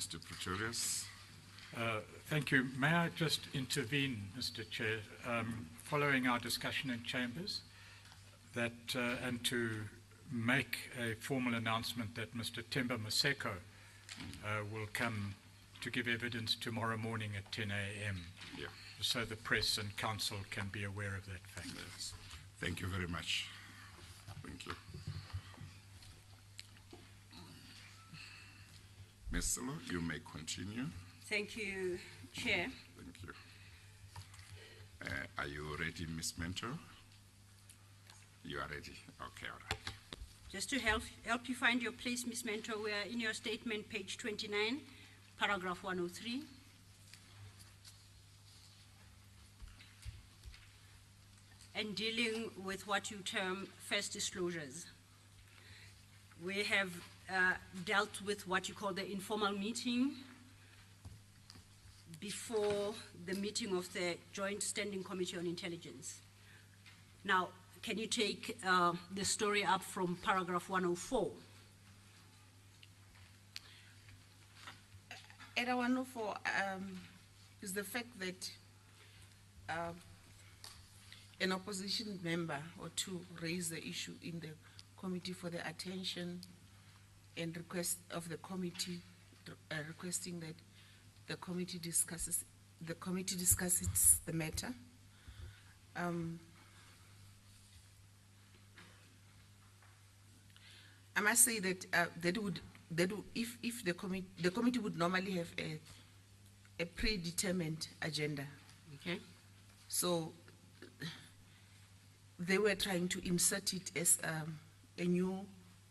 Mr. Pretorius. Thank you. May I just intervene, Mr. Chair, following our discussion in chambers, that and to make a formal announcement that Mr. Temba Maseko will come to give evidence tomorrow morning at 10 a.m. Yeah. So the press and council can be aware of that fact. Yes. Thank you very much. Thank you. Ms. Silo, you may continue. Thank you, Chair. Thank you. Are you ready, Ms. Mentor? You are ready. Okay, all right. Just to help you find your place, Ms. Mentor, we are in your statement, page 29, paragraph 103. And dealing with what you term first disclosures. We have dealt with what you call the informal meeting before the meeting of the Joint Standing Committee on Intelligence. Now, can you take the story up from paragraph 104? Era 104 is the fact that an opposition member or two raised the issue in the committee for the attention and request of the committee, requesting that the committee discusses the matter. I must say that if the committee would normally have a predetermined agenda. Okay. So they were trying to insert it as a new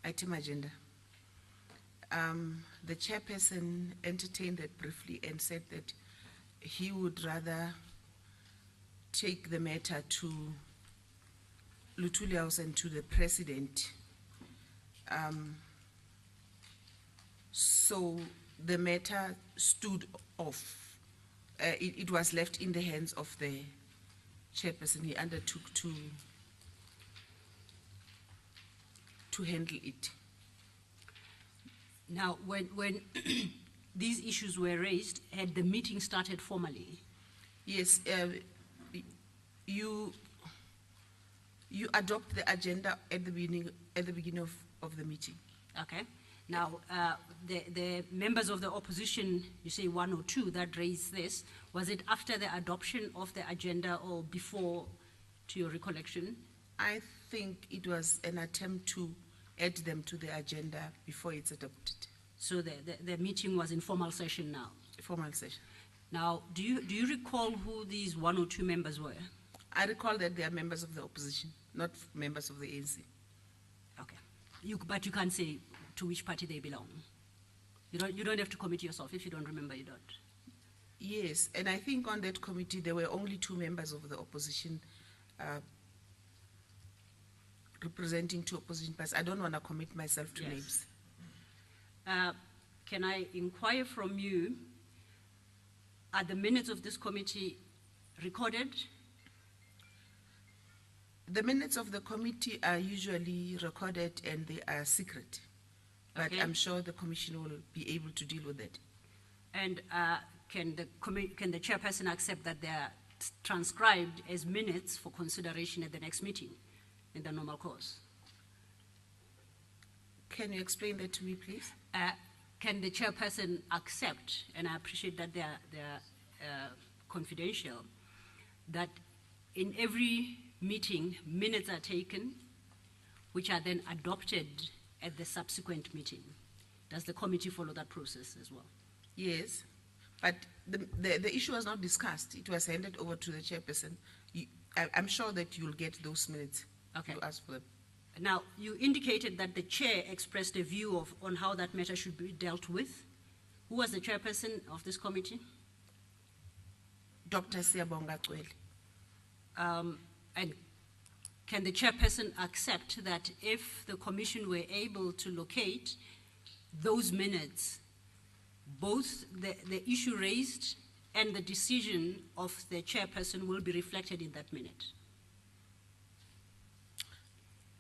item agenda. The chairperson entertained that briefly and said that he would rather take the matter to Luthuli House and to the president. So the matter stood off. It was left in the hands of the chairperson. He undertook to handle it. Now, when these issues were raised, had the meeting started formally? Yes, you adopt the agenda at the beginning of the meeting. Okay. Now, the members of the opposition, you say one or two that raised this, was it after the adoption of the agenda or before, to your recollection? I think it was an attempt to add them to the agenda before it's adopted. So the meeting was in formal session now? Formal session. Now, do you recall who these one or two members were? I recall that they are members of the opposition, not members of the ANC. Okay. But you can't say to which party they belong. You don't have to commit yourself. If you don't remember, you don't. Yes, and I think on that committee there were only two members of the opposition representing two opposition parties. I don't want to commit myself to names. Can I inquire from you, are the minutes of this committee recorded? The minutes of the committee are usually recorded and they are secret. But Okay. I'm sure the commission will be able to deal with that. And can the chairperson accept that they are transcribed as minutes for consideration at the next meeting in the normal course? Can you explain that to me, please? Can the chairperson accept, and I appreciate that they are confidential, that in every meeting minutes are taken which are then adopted at the subsequent meeting? Does the committee follow that process as well? Yes, but the issue was not discussed. It was handed over to the chairperson. I'm sure that you'll get those minutes. Okay. You ask for them. Now, you indicated that the chair expressed a view on how that matter should be dealt with. Who was the chairperson of this committee? Dr. Siyabonga Cwele. And can the chairperson accept that if the commission were able to locate those minutes, both the issue raised and the decision of the chairperson will be reflected in that minute?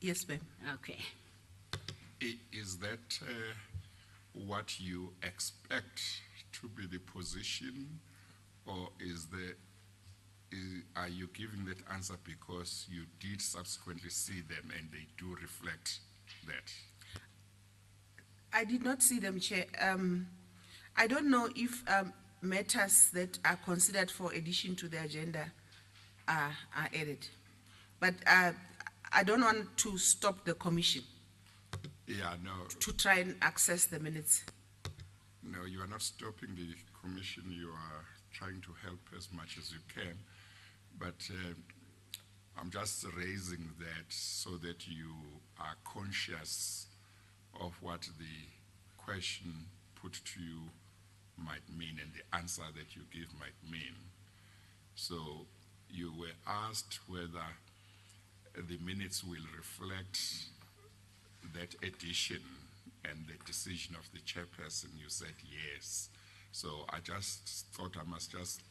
Yes, ma'am. Okay. Is that what you expect to be the position, or are you giving that answer because you did subsequently see them and they do reflect that? I did not see them, Chair. I don't know if matters that are considered for addition to the agenda are added. But I don't want to stop the commission Yeah, no, to try and access the minutes. no, you are not stopping the commission. You are trying to help as much as you can. But I'm just raising that so that you are conscious of what the question put to you might mean and the answer that you give might mean. So you were asked whether the minutes will reflect that addition and the decision of the chairperson. You said yes. So I just thought I must just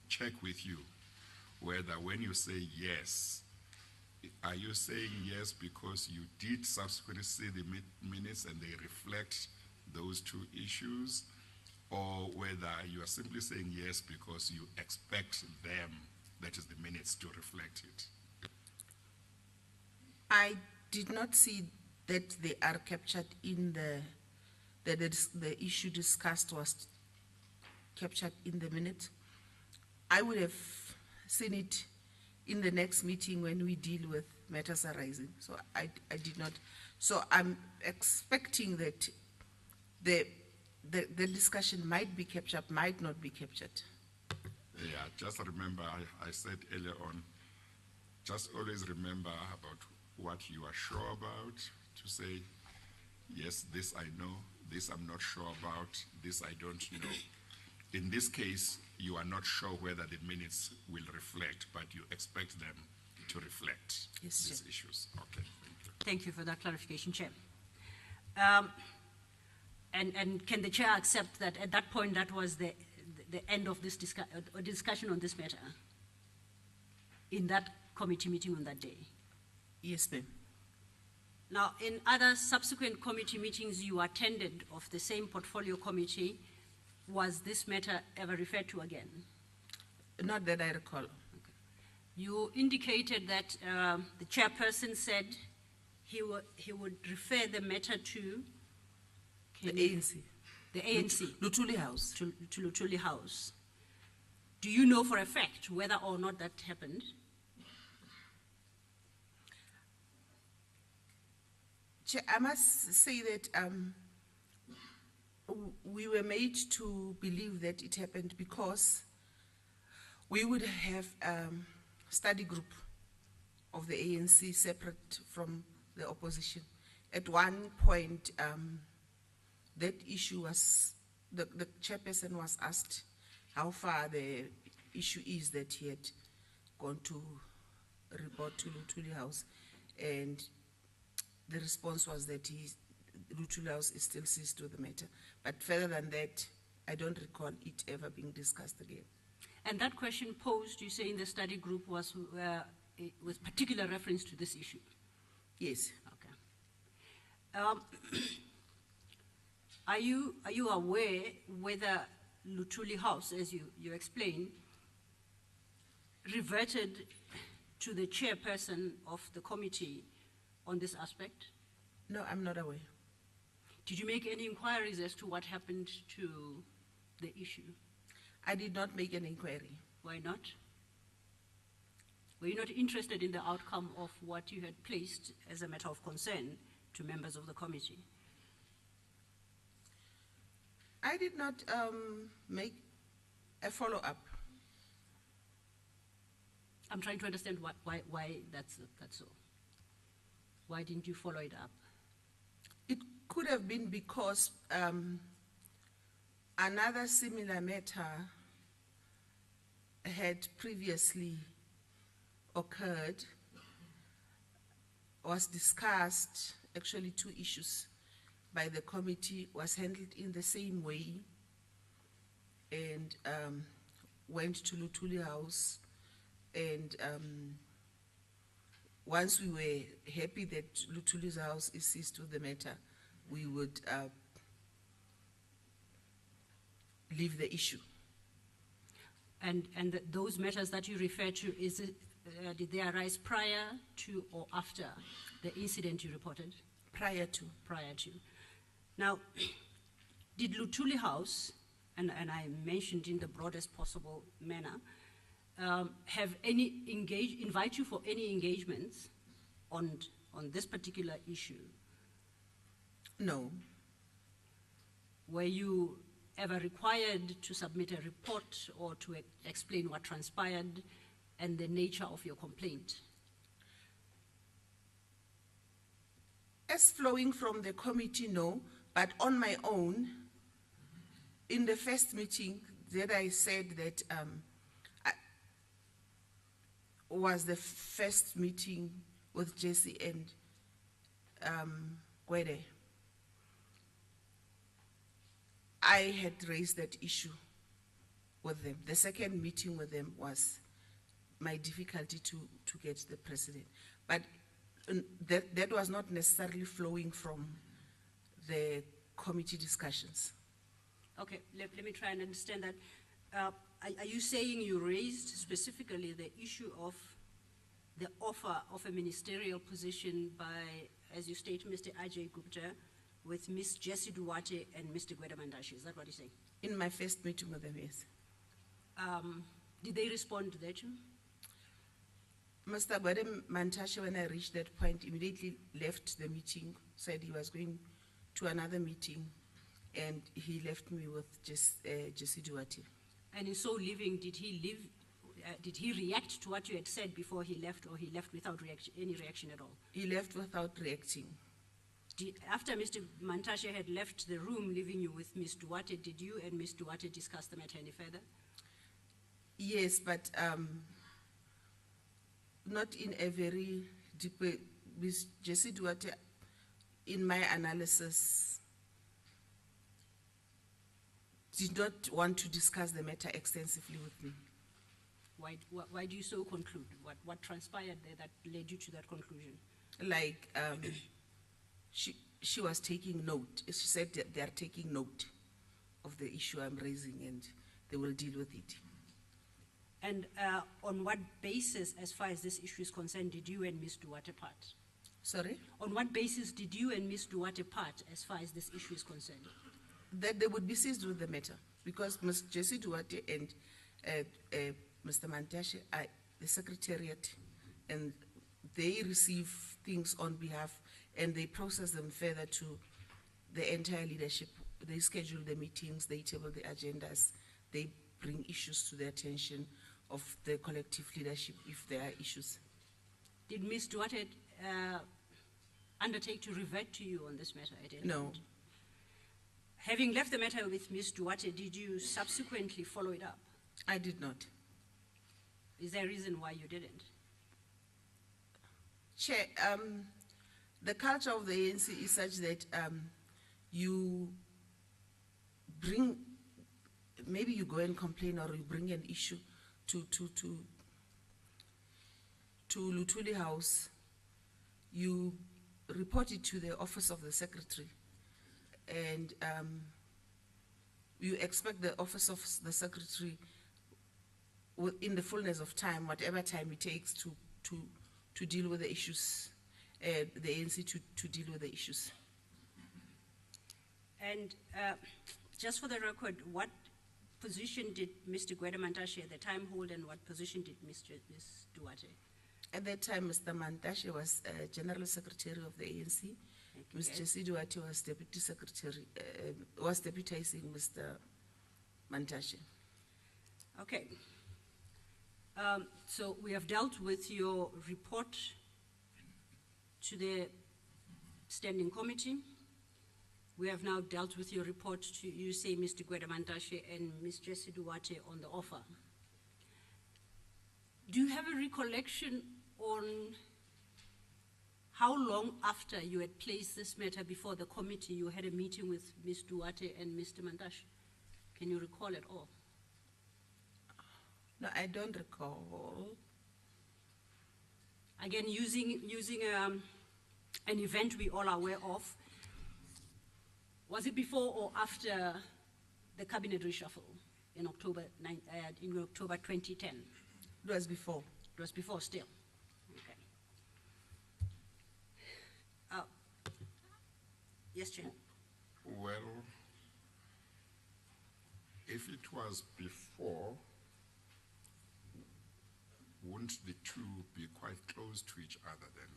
check with you whether when you say yes, are you saying yes because you did subsequently see the minutes and they reflect those two issues, or whether you are simply saying yes because you expect them, that is the minutes, to reflect it? I did not see that they are captured in the issue discussed was captured in the minute. I would have seen it in the next meeting when we deal with matters arising. So I did not. So I'm expecting that the discussion might be captured, might not be captured. Yeah, just remember, I said earlier on, just always remember about what you are sure about, to say, yes, this I know, this I'm not sure about, this I don't know. In this case, you are not sure whether the minutes will reflect, but you expect them to reflect Yes, these Chair. issues. Okay, thank you. Thank you for that clarification, Chair. And can the Chair accept that at that point that was the end of this discussion on this matter in that committee meeting on that day? Yes, ma'am. Now, in other subsequent committee meetings you attended of the same portfolio committee, was this matter ever referred to again? Not that I recall. You indicated that the chairperson said he would refer the matter to The ANC. the ANC, Luthuli House. to Luthuli House. Do you know for a fact whether or not that happened? Chair, I must say that we were made to believe that it happened because we would have study group of the ANC separate from the opposition. At one point, that issue was, the chairperson was asked how far the issue is that he had gone to report to Luthuli House, and the response was that Luthuli House is still seized with the matter. But further than that, I don't recall it ever being discussed again. And that question posed, you say, in the study group was with particular reference to this issue? Yes. Okay. Are you aware whether Luthuli House, as you explained, reverted to the chairperson of the committee on this aspect? No, I'm not aware. Did you make any inquiries as to what happened to the issue? I did not make an inquiry. Why not? Were you not interested in the outcome of what you had placed as a matter of concern to members of the committee? I did not make a follow-up. I'm trying to understand why that's so. Why didn't you follow it up? It could have been because another similar matter had previously occurred, was discussed, actually two issues by the committee, was handled in the same way, and went to Luthuli House, and once we were happy that Luthuli's House is seized with the matter, we would leave the issue. And those matters that you refer to, did they arise prior to or after the incident you reported? Prior to. Prior to. Now, did Luthuli House, and I mentioned in the broadest possible manner, have invite you for any engagements on this particular issue? No. Were you ever required to submit a report or to explain what transpired and the nature of your complaint? As flowing from the committee, no, but on my own, in the first meeting that I said that was the first meeting with Jesse and Gwede. I had raised that issue with them. The second meeting with them was my difficulty to get the president. But that was not necessarily flowing from the committee discussions. Okay, let me try and understand that. Are you saying you raised specifically the issue of the offer of a ministerial position by, as you state, Mr. Ajay Gupta, with Ms. Jessie Duarte and Mr. Gwede Mantashe? Is that what you're saying? In my first meeting with them, yes. Did they respond to that? Mr. Gwede Mantashe, when I reached that point, immediately left the meeting, said he was going to another meeting, and he left me with Jessie Duarte. And in so leaving, did he react to what you had said before he left, or he left without any reaction at all? He left without reacting. After Mr. Mantashe had left the room, leaving you with Ms. Duarte, did you and Ms. Duarte discuss the matter any further? Yes, but not in a very deep way. Ms. Jessie Duarte, in my analysis, did not want to discuss the matter extensively with me. Why do you so conclude? What transpired there that led you to that conclusion? Like, she was taking note. She said that they are taking note of the issue I'm raising and they will deal with it. And on what basis, as far as this issue is concerned, did you and Ms. Duarte part? Sorry? On what basis did you and Ms. Duarte part as far as this issue is concerned? That they would be seized with the matter, because Ms. Jessie Duarte and Mr. Mantashe are the secretariat, and they receive things on behalf and they process them further to the entire leadership. They schedule the meetings, they table the agendas, they bring issues to the attention of the collective leadership if there are issues. Did Ms. Duarte undertake to revert to you on this matter at any No. point? Having left the matter with Ms. Duarte, did you subsequently follow it up? I did not. Is there a reason why you didn't? Chair, the culture of the ANC is such that you bring, maybe you go and complain or you bring an issue to Luthuli House, you report it to the office of the secretary, and you expect the office of the secretary, in the fullness of time, whatever time it takes to deal with the issues, the ANC to deal with the issues. And just for the record, what position did Mr. Gwede Mantashe at the time hold, and what position did Ms. Duarte? At that time, Mr. Mantashe was General Secretary of the ANC. Ms. Jessie Duarte was Deputy Secretary, was deputizing Mr. Mantashe. Okay. So we have dealt with your report to the Standing Committee. We have now dealt with your report to, you say, Mr. Gwede Mantashe and Ms. Jessie Duarte on the offer. Do you have a recollection on how long after you had placed this matter before the committee you had a meeting with Ms. Duarte and Mr. Mantashe? Can you recall at all? No, I don't recall. Again, using an event we all are aware of, was it before or after the cabinet reshuffle in October 2010. It was before. It was before still. Okay. Yes, Chair. Well, if it was before, wouldn't the two be quite close to each other then?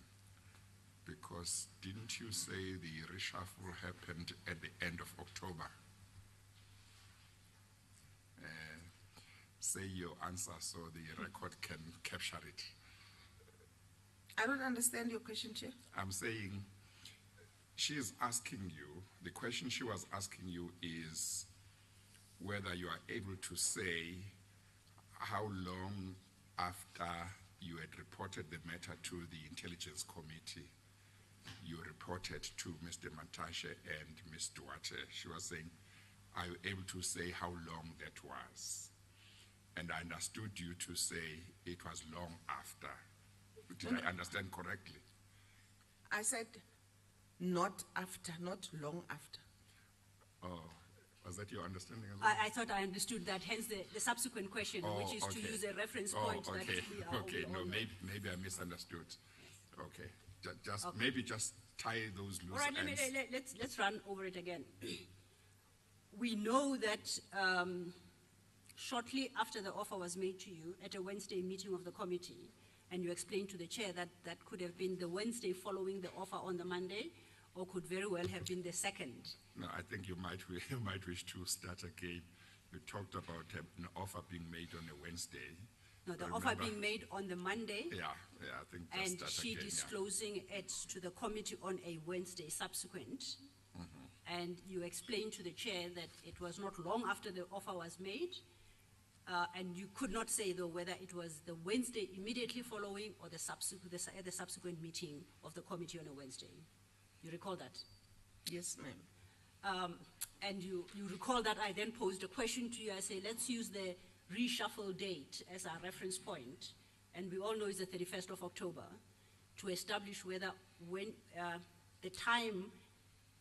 Because didn't you say the reshuffle happened at the end of October? Say your answer so the record can capture it. I don't understand your question, Chair. I'm saying she is asking you, the question she was asking you is whether you are able to say how long after you had reported the matter to the Intelligence Committee, you reported to Mr. Mantashe and Ms. Duarte. She was saying, are you able to say how long that was? And I understood you to say it was long after. Did I understand correctly? I said not after, not long after. Oh, was that your understanding as well? I thought I understood that, hence the subsequent question, which is to use a reference point. Oh, that okay, we are okay. No, all- maybe I misunderstood. Okay, maybe just tie those loose All right, ends. let's run over it again. We know that shortly after the offer was made to you at a Wednesday meeting of the committee, and you explained to the chair that that could have been the Wednesday following the offer on the Monday, or could very well have been the second. No, I think you might wish to start again. You talked about an offer being made on a Wednesday. No, the I offer remember- being made on the Monday, Yeah, I think just and start she again, yeah. disclosing it to the committee on a Wednesday subsequent. And you explained to the chair that it was not long after the offer was made, and you could not say though whether it was the Wednesday immediately following or the subsequent meeting of the committee on a Wednesday. You recall that? Yes, ma'am. And you recall that I then posed a question to you. I say, let's use the reshuffle date as our reference point, and we all know it's the 31st of October, to establish whether when the time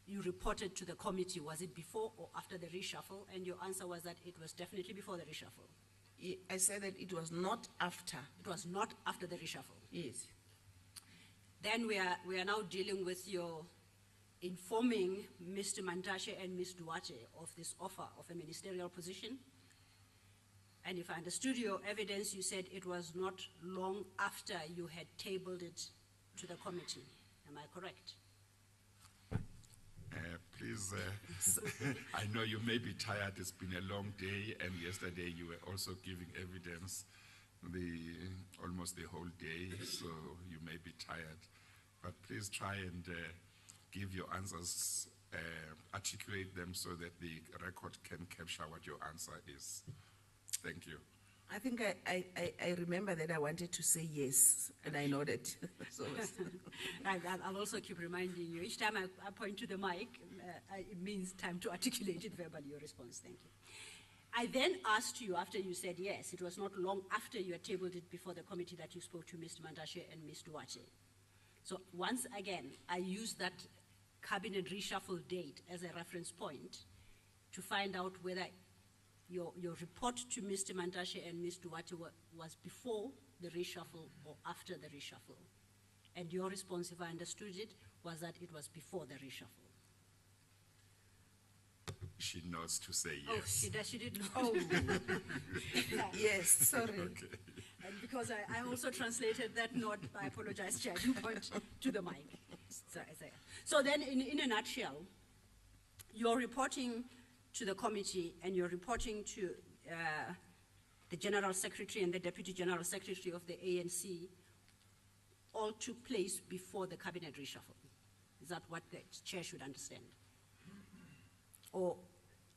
you reported to the committee, was it before or after the reshuffle? And your answer was that it was definitely before the reshuffle. I said that it was not after. It was not after the reshuffle. Yes. Then we are now dealing with your informing Mr. Mantashe and Ms. Duarte of this offer of a ministerial position. And if I understood your evidence, you said it was not long after you had tabled it to the committee. Am I correct? Please, I know you may be tired. It's been a long day, and yesterday you were also giving evidence almost the whole day, so you may be tired. But please try and give your answers, articulate them so that the record can capture what your answer is. Thank you. I think I remember that I wanted to say yes, and I nodded. So I'll also keep reminding you. Each time I point to the mic, it means time to articulate it verbally, your response. Thank you. I then asked you, after you said yes, it was not long after you had tabled it before the committee that you spoke to Mr. Mantashe and Ms. Duarte. So once again, I used that cabinet reshuffle date as a reference point to find out whether your report to Mr. Mantashe and Ms. Duarte was before the reshuffle or after the reshuffle. And your response, if I understood it, was that it was before the reshuffle. She nods to say Oh, yes. she did not. oh, yes, sorry. Okay. And because I also translated that nod, I apologize, Chair, you point to the mic. So then, in a nutshell, you're reporting to the committee and you're reporting to the General Secretary and the Deputy General Secretary of the ANC all took place before the cabinet reshuffle. Is that what the Chair should understand?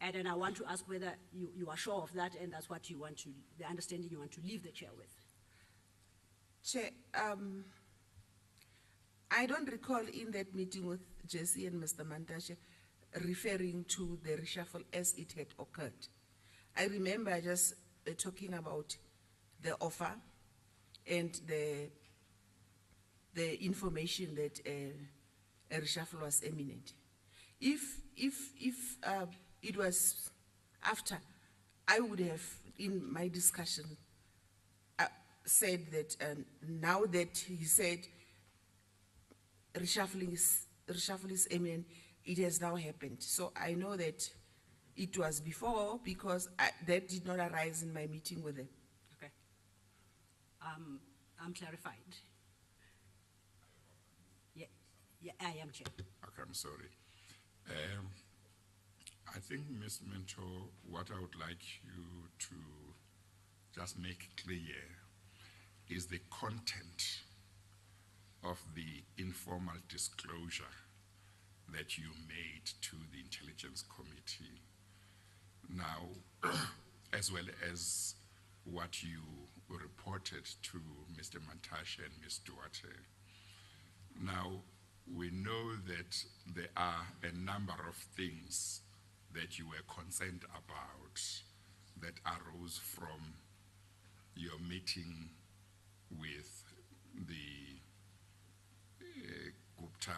And then I want to ask whether you are sure of that and that's what you want to, the understanding you want to leave the Chair with. Chair, I don't recall in that meeting with Jesse and Mr. Mantashe referring to the reshuffle as it had occurred. I remember just talking about the offer and the information that a reshuffle was imminent. If it was after, I would have, in my discussion, said that now that he said reshuffle is imminent, it has now happened. So I know that it was before because that did not arise in my meeting with them. Okay. I'm clarified. Yeah, I am, Chair. Okay, I'm sorry. I think, Ms. Mentor, what I would like you to just make clear is the content of the informal disclosure that you made to the Intelligence Committee. Now, as well as what you reported to Mr. Mantashe and Ms. Duarte. Now, we know that there are a number of things that you were concerned about that arose from your meeting with the Gupta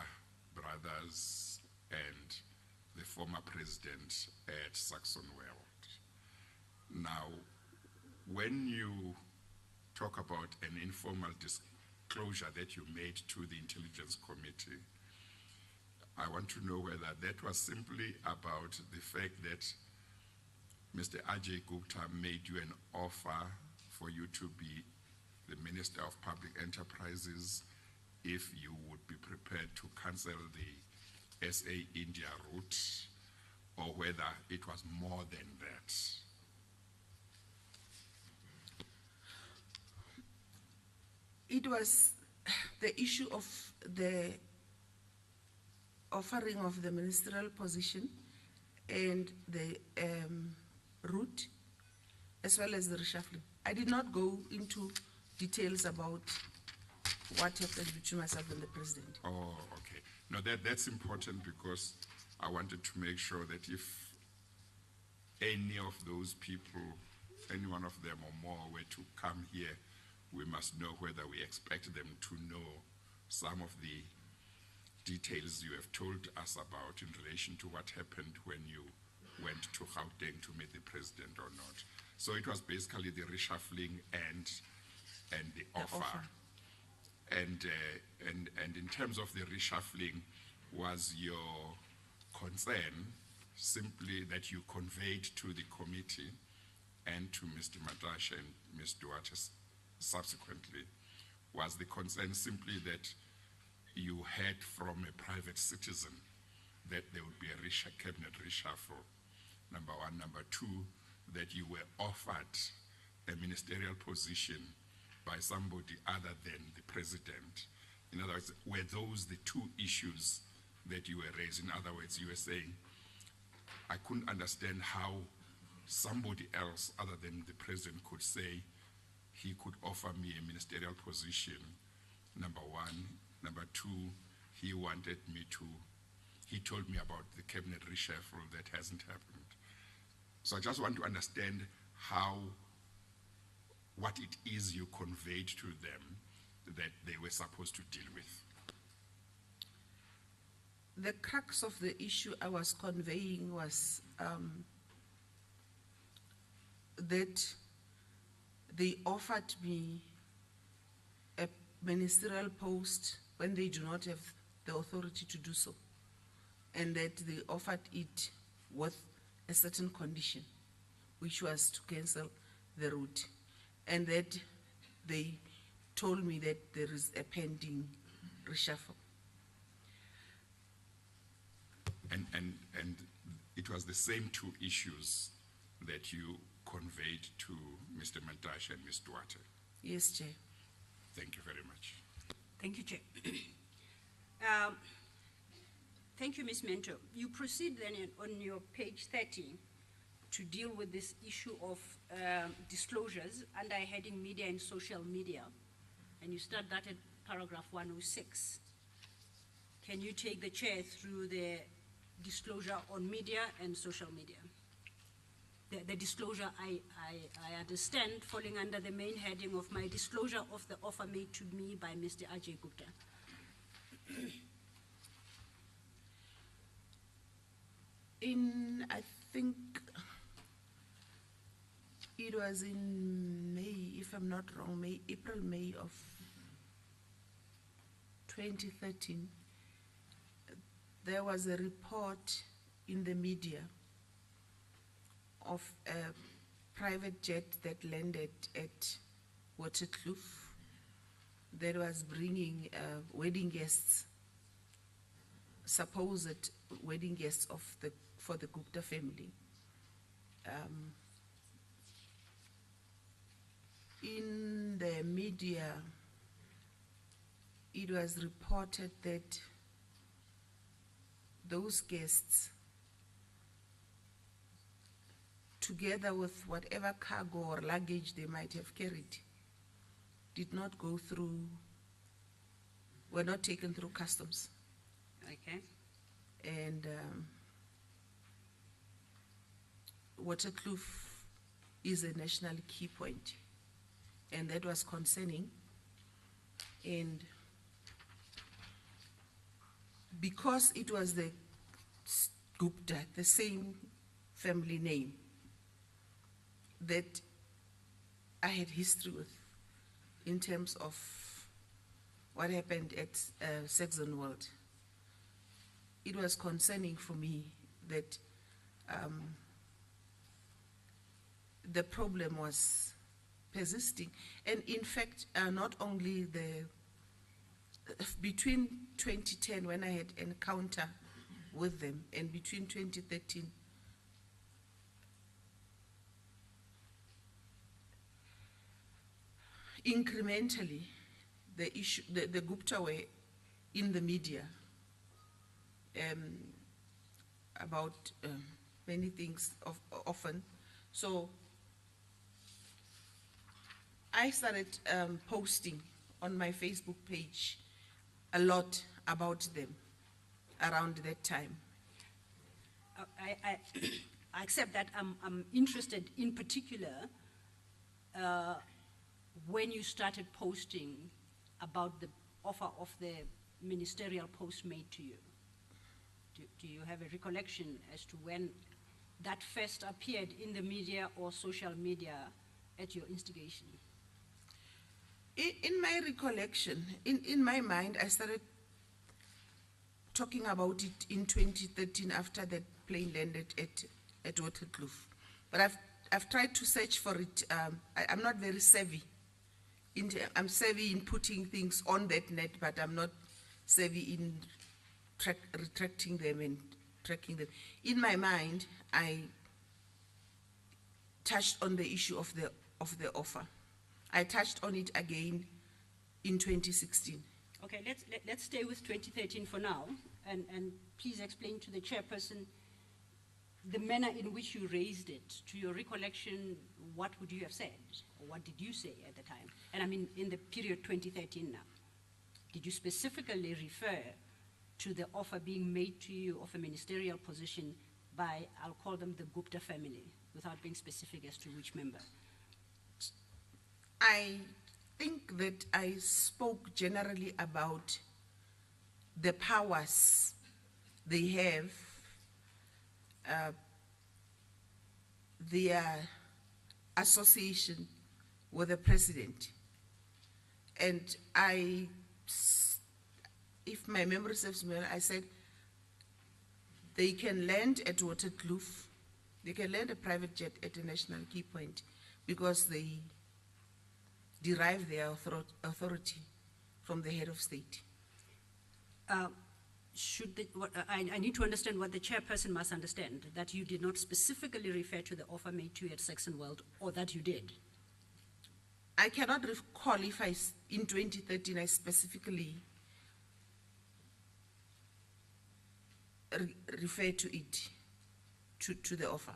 brothers and the former president at Saxon World. Now, when you talk about an informal disclosure that you made to the Intelligence Committee, I want to know whether that was simply about the fact that Mr. Ajay Gupta made you an offer for you to be the Minister of Public Enterprises if you would be prepared to cancel the SA India route, or whether it was more than that. It was the issue of the offering of the ministerial position and the route, as well as the reshuffling. I did not go into details about what happened between myself and the president. Oh, okay. No, that's important because I wanted to make sure that if any of those people, any one of them or more, were to come here, we must know whether we expect them to know some of the details you have told us about in relation to what happened when you went to Gauteng to meet the president or not. So it was basically the reshuffling and the offer. And in terms of the reshuffling, was your concern simply that you conveyed to the committee and to Mr. Mantashe and Ms. Duarte subsequently, was the concern simply that you heard from a private citizen that there would be a cabinet reshuffle, number one. Number two, that you were offered a ministerial position by somebody other than the president? In other words, were those the two issues that you were raising? In other words, you were saying, I couldn't understand how somebody else other than the president could say he could offer me a ministerial position, number one. Number two, he told me about the cabinet reshuffle that hasn't happened. So I just want to understand what it is you conveyed to them that they were supposed to deal with. The crux of the issue I was conveying was that they offered me a ministerial post when they do not have the authority to do so, and that they offered it with a certain condition, which was to cancel the route, and that they told me that there is a pending reshuffle. And it was the same two issues that you conveyed to Mr. Mantashe and Ms. Duarte? Yes, Chair. Thank you very much. Thank you, Chair. Thank you, Ms. Mentor. You proceed then on your page 30 to deal with this issue of disclosures under heading media and social media, and you start that at paragraph 106. Can you take the chair through the disclosure on media and social media? The disclosure, I understand, falling under the main heading of my disclosure of the offer made to me by Mr. Ajay Gupta. I think It was in May, if I'm not wrong, April, May of 2013. There was a report in the media of a private jet that landed at Waterkloof that was bringing wedding guests, supposed wedding guests for the Gupta family. In the media, it was reported that those guests, together with whatever cargo or luggage they might have carried, were not taken through customs. Okay. And Waterkloof is a national key point, and that was concerning. And because it was the Gupta, the same family name that I had history with in terms of what happened at Saxon World, it was concerning for me that the problem was persisting. And in fact, not only between 2010, when I had encounter with them, and between 2013, incrementally, the Gupta were in the media about many things often. So I started posting on my Facebook page a lot about them around that time. I accept that. I'm interested in particular when you started posting about the offer of the ministerial post made to you. Do you have a recollection as to when that first appeared in the media or social media at your instigation? In my recollection, in my mind, I started talking about it in 2013 after that plane landed at Waterkloof. But I've tried to search for it. I'm not very savvy. I'm savvy in putting things on that net, but I'm not savvy in retracting them and tracking them. In my mind, I touched on the issue of the offer. I touched on it again in 2016. Okay, let's stay with 2013 for now, and please explain to the chairperson the manner in which you raised it. To your recollection, what would you have said, or what did you say at the time? And I mean in the period 2013 now. Did you specifically refer to the offer being made to you of a ministerial position by, I'll call them the Gupta family, without being specific as to which member? I think that I spoke generally about the powers they have, their association with the president. And if my memory serves me well, I said they can land at Waterkloof, they can land a private jet at a national key point because they derive their authority from the head of state. I need to understand what the chairperson must understand, that you did not specifically refer to the offer made to you at Saxon World, or that you did. I cannot recall if in 2013 I specifically refer to it, to the offer.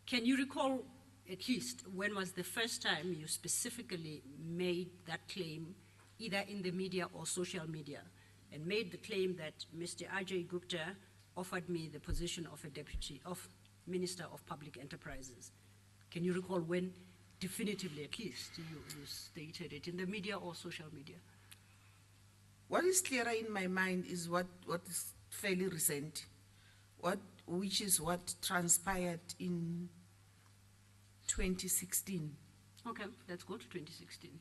Can you recall at least when was the first time you specifically made that claim, either in the media or social media, and made the claim that Mr. Ajay Gupta offered me the position of a deputy of Minister of Public Enterprises? Can you recall when definitively at least you stated it in the media or social media? What is clearer in my mind is what is fairly recent, which is what transpired in 2016. Okay, that's good, 2016.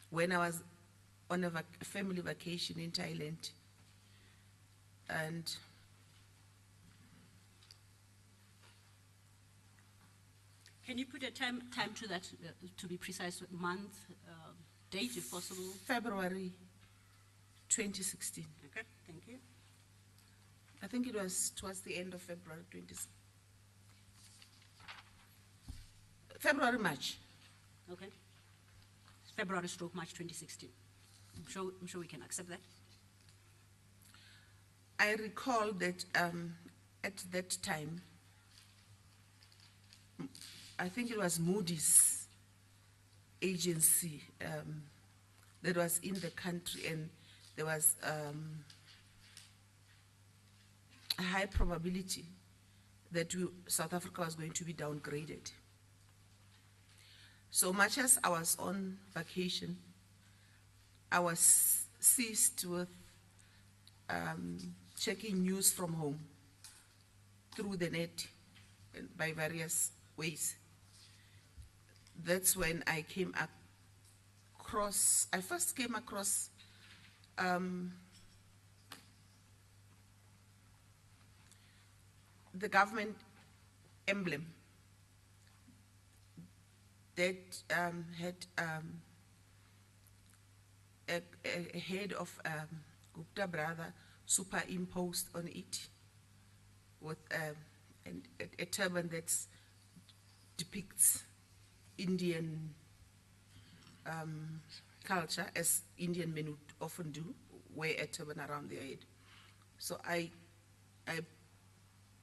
When I was on a family vacation in Thailand. And Can you put a time to that, to be precise, month, date if possible? February 2016. Okay, thank you. I think it was towards the end of February 2016. February, March. Okay. February stroke March 2016. I'm sure we can accept that. I recall that at that time, I think it was Moody's agency that was in the country, and there was a high probability that South Africa was going to be downgraded. So much as I was on vacation, I was seized with checking news from home through the net and by various ways. That's when I came across, I first came across the government emblem that had a head of Gupta brother superimposed on it with a turban that depicts Indian culture, as Indian men would often do, wear a turban around their head. So I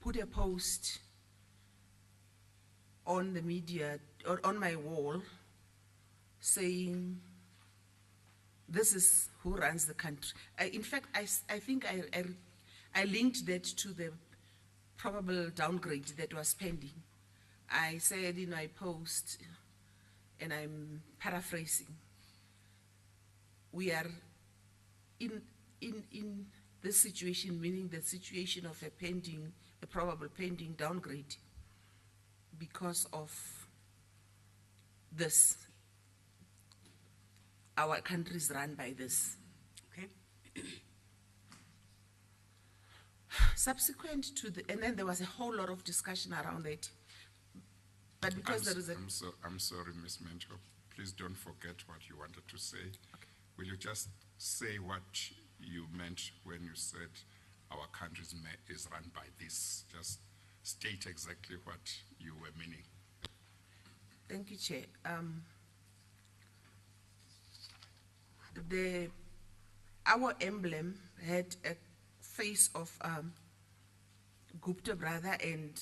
put a post on the media, or on my wall, saying, this is who runs the country. In fact, I think I linked that to the probable downgrade that was pending. I said in my post, and I'm paraphrasing, we are in this situation, meaning the situation of a probable pending downgrade because of this. Our country is run by this. Okay. Subsequent to and then there was a whole lot of discussion around it. But because there is I'm sorry, Ms. Mentor. Please don't forget what you wanted to say. Okay. Will you just say what you meant when you said our country is run by this? Just state exactly what you were meaning. Thank you, Chair. Our emblem had a face of Gupta brother, and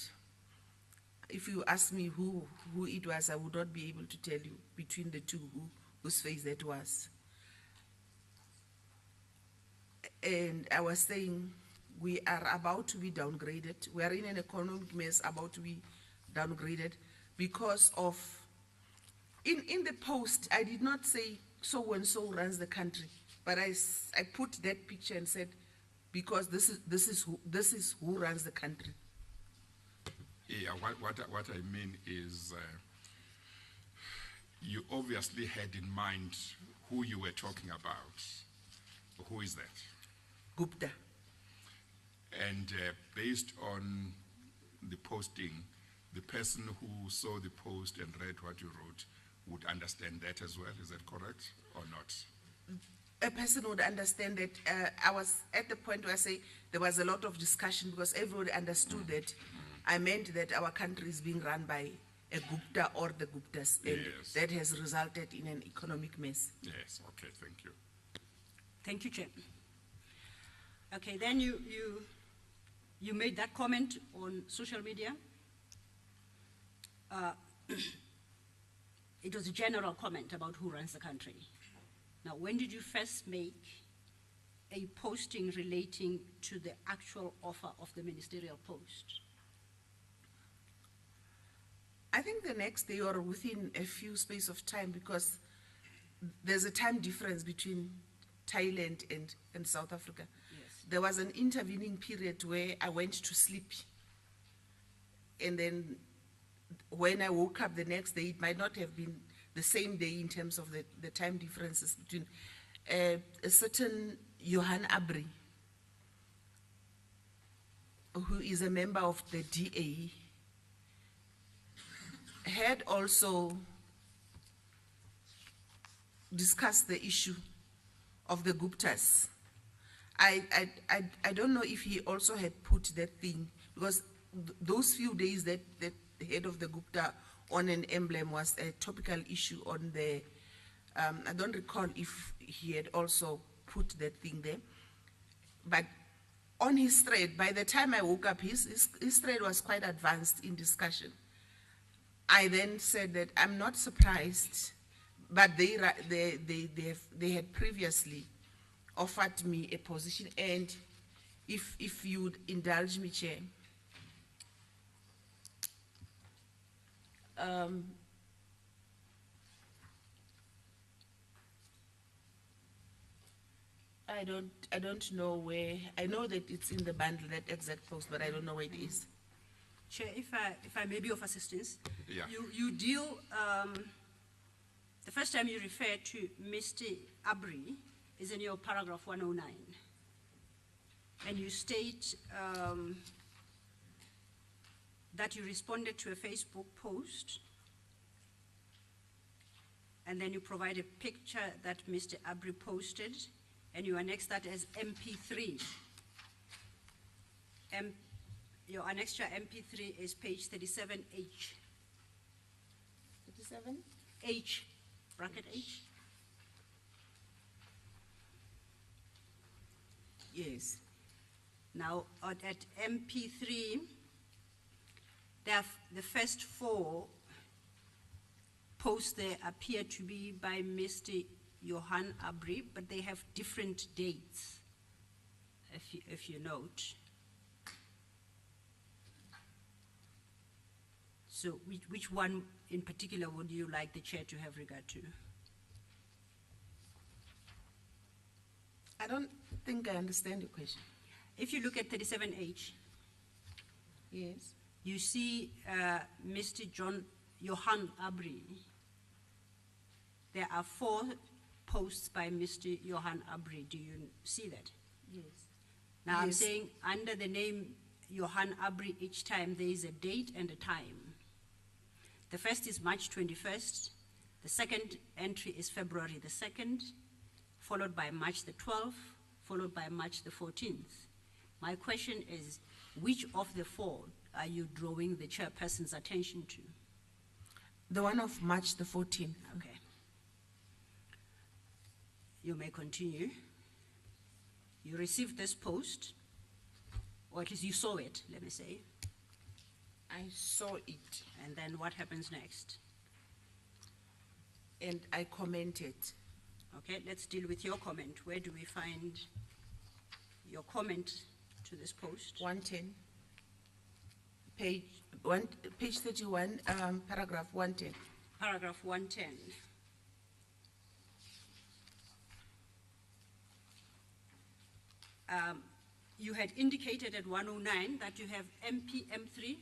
if you ask me who it was, I would not be able to tell you between the two whose face that was. And I was saying, we are about to be downgraded. We are in an economic mess, about to be downgraded because of, in the post, I did not say so and so runs the country, but I put that picture and said, because this is who runs the country. Yeah, what I mean is, you obviously had in mind who you were talking about. Who is that? Gupta. And based on the posting, the person who saw the post and read what you wrote would understand that as well. Is that correct or not? A person would understand that. I was at the point where I say there was a lot of discussion because everybody understood that I meant that our country is being run by a Gupta or the Guptas, and Yes. that has resulted in an economic mess. Yes, okay, thank you. Thank you, Chair. Okay, then you made that comment on social media. It was a general comment about who runs the country. Now, when did you first make a posting relating to the actual offer of the ministerial post? I think the next day or within a few space of time, because there's a time difference between Thailand and South Africa. Yes. There was an intervening period where I went to sleep. and then when I woke up the next day, it might not have been the same day in terms of the time differences between a certain Johan Abri, who is a member of the DA, had also discussed the issue of the Guptas. I don't know if he also had put that thing, because those few days that the head of the Gupta on an emblem was a topical issue on the, I don't recall if he had also put that thing there, but on his thread, by the time I woke up, his thread was quite advanced in discussion. I then said that I'm not surprised, but they had previously offered me a position, and if you would indulge me, Chair, I don't know where. I know that it's in the bundle, that exact post, but I don't know where it is. Chair, if I may be of assistance. Yeah. You deal, the first time you refer to Mr. Abri is in your paragraph 109. And you state that you responded to a Facebook post, and then you provide a picture that Mr. Abri posted, and you annex that as MP3. Your annex to MP3 is page 37H. 37? H, bracket H. Yes. Now, at MP3, the first 4 posts there appear to be by Mr. Johan Abri, but they have different dates, if you note. So which one in particular would you like the chair to have regard to? I don't think I understand your question. If you look at 37H, Yes. you see Mr. Johan Abri. There are 4 posts by Mr. Johan Abri. Do you see that? Yes. Now I'm Yes. saying under the name Johan Abri, each time there is a date and a time. The first is March 21st. The second entry is February the 2nd, followed by March the 12th, followed by March the 14th. My question is, which of the 4 are you drawing the chairperson's attention to? The one of March the 14th. Okay. You may continue. You received this post, or at least you saw it, let me say. I saw it And then what happens next? and I commented. Okay, let's deal with your comment. Where do we find your comment to this post? 110. Page 31, paragraph 110. Paragraph 110. You had indicated at 109 that you have MPM3,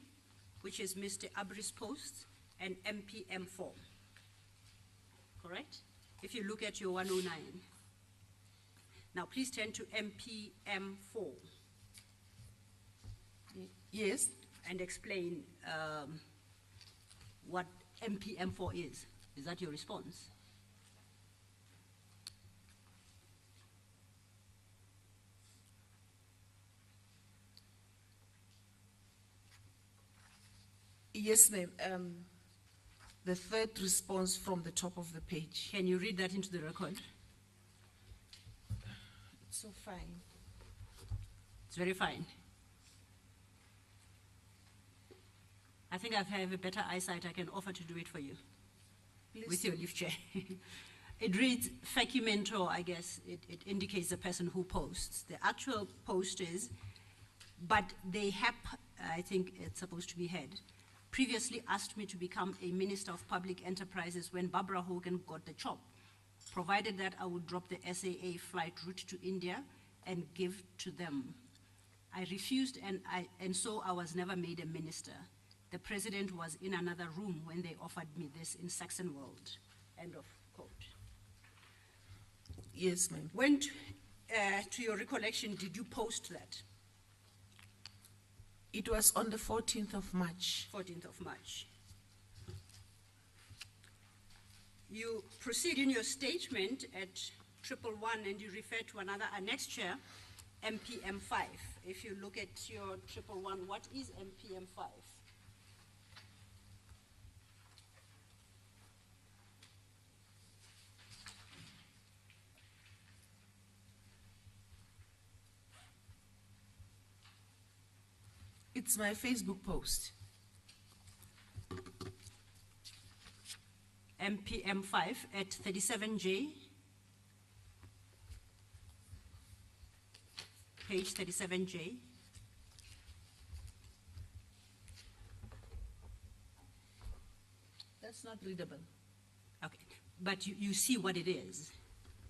which is Mr. Abri's post, and MPM4. Correct? If you look at your 109. Now please turn to MPM4 Yes. and explain what MPM4 is. Is that your response? Yes, ma'am. The third response from the top of the page. Can you read that into the record? It's so fine. It's very fine. I think I have a better eyesight. I can offer to do it for you. Please With your do. leave chair. It reads facumento, I guess. It indicates the person who posts. The actual post is, but they have, I think it's supposed to be head, previously asked me to become a Minister of Public Enterprises when Barbara Hogan got the job, provided that I would drop the SAA flight route to India and give to them. I refused, and so I was never made a minister. the president was in another room when they offered me this in Saxonwold. End of quote. Yes, ma'am. When, to your recollection, did you post that? It was on the 14th of March. 14th of March. You proceed in your statement at 111 and you refer to another annexure, MPM5. If you look at your 111, what is MPM5? It's my Facebook post. MPM5 at 37J, page 37J. That's not readable. Okay, but you see what it is.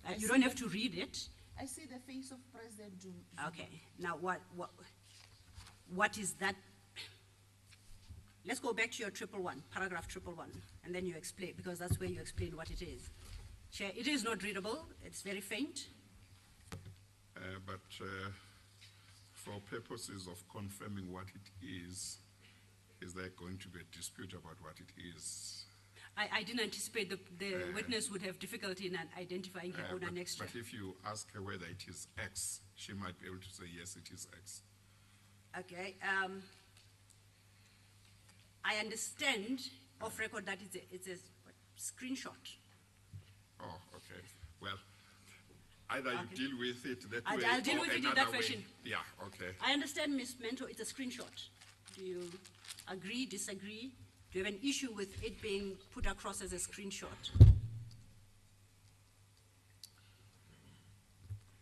You see don't have that. to read it. I see the face of President Zuma. Okay, now what is that? Let's go back to your 111, paragraph 111, and then you explain, because that's where you explain what it is. Chair, it is not readable, it's very faint. But for purposes of confirming what it is there going to be a dispute about what it is? I didn't anticipate the witness would have difficulty in identifying her own annexure. But if you ask her whether it is X, she might be able to say, yes, it is X. Okay, I understand off record that it's a screenshot. Oh, okay. Well, either Okay. you deal with it that I'll way deal or with it in another that way. fashion. Yeah, okay. I understand, Ms. Mento, it's a screenshot. Do you agree, disagree? Do you have an issue with it being put across as a screenshot?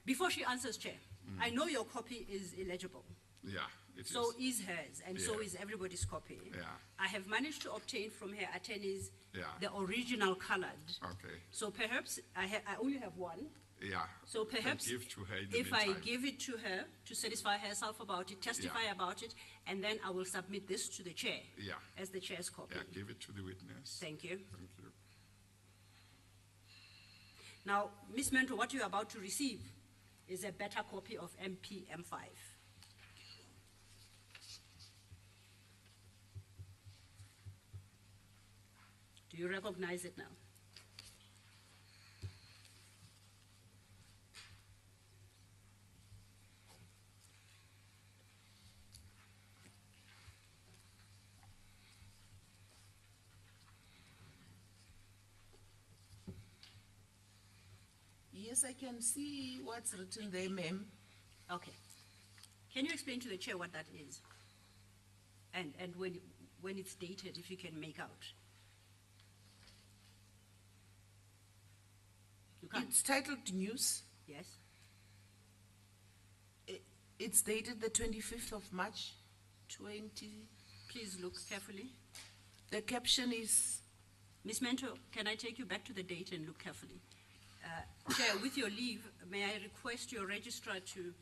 Before she answers, Chair, I know your copy is illegible. Yeah, it So is. is hers, and so Yeah. is everybody's copy. Yeah. I have managed to obtain from her attorneys Yeah. the original colored. Okay, So perhaps, I only have one. yeah. So Can perhaps give to her in the if I meantime. give it to her to satisfy herself about it, testify Yeah. about it, and then I will submit this to the chair Yeah. as the chair's copy. Yeah, give it to the witness. Thank you. Thank you. Now, Ms. Mento, what you're about to receive is a better copy of MPM5. Do you recognize it now? Yes, I can see what's written there, ma'am. Okay. Can you explain to the chair what that is? And when it's dated, if you can make out. You can't? It's titled News. Yes? It's dated the 25th of March, 20. Please look carefully. The caption is, Ms. Mento, can I take you back to the date and look carefully? Chair, with your leave, may I request your registrar to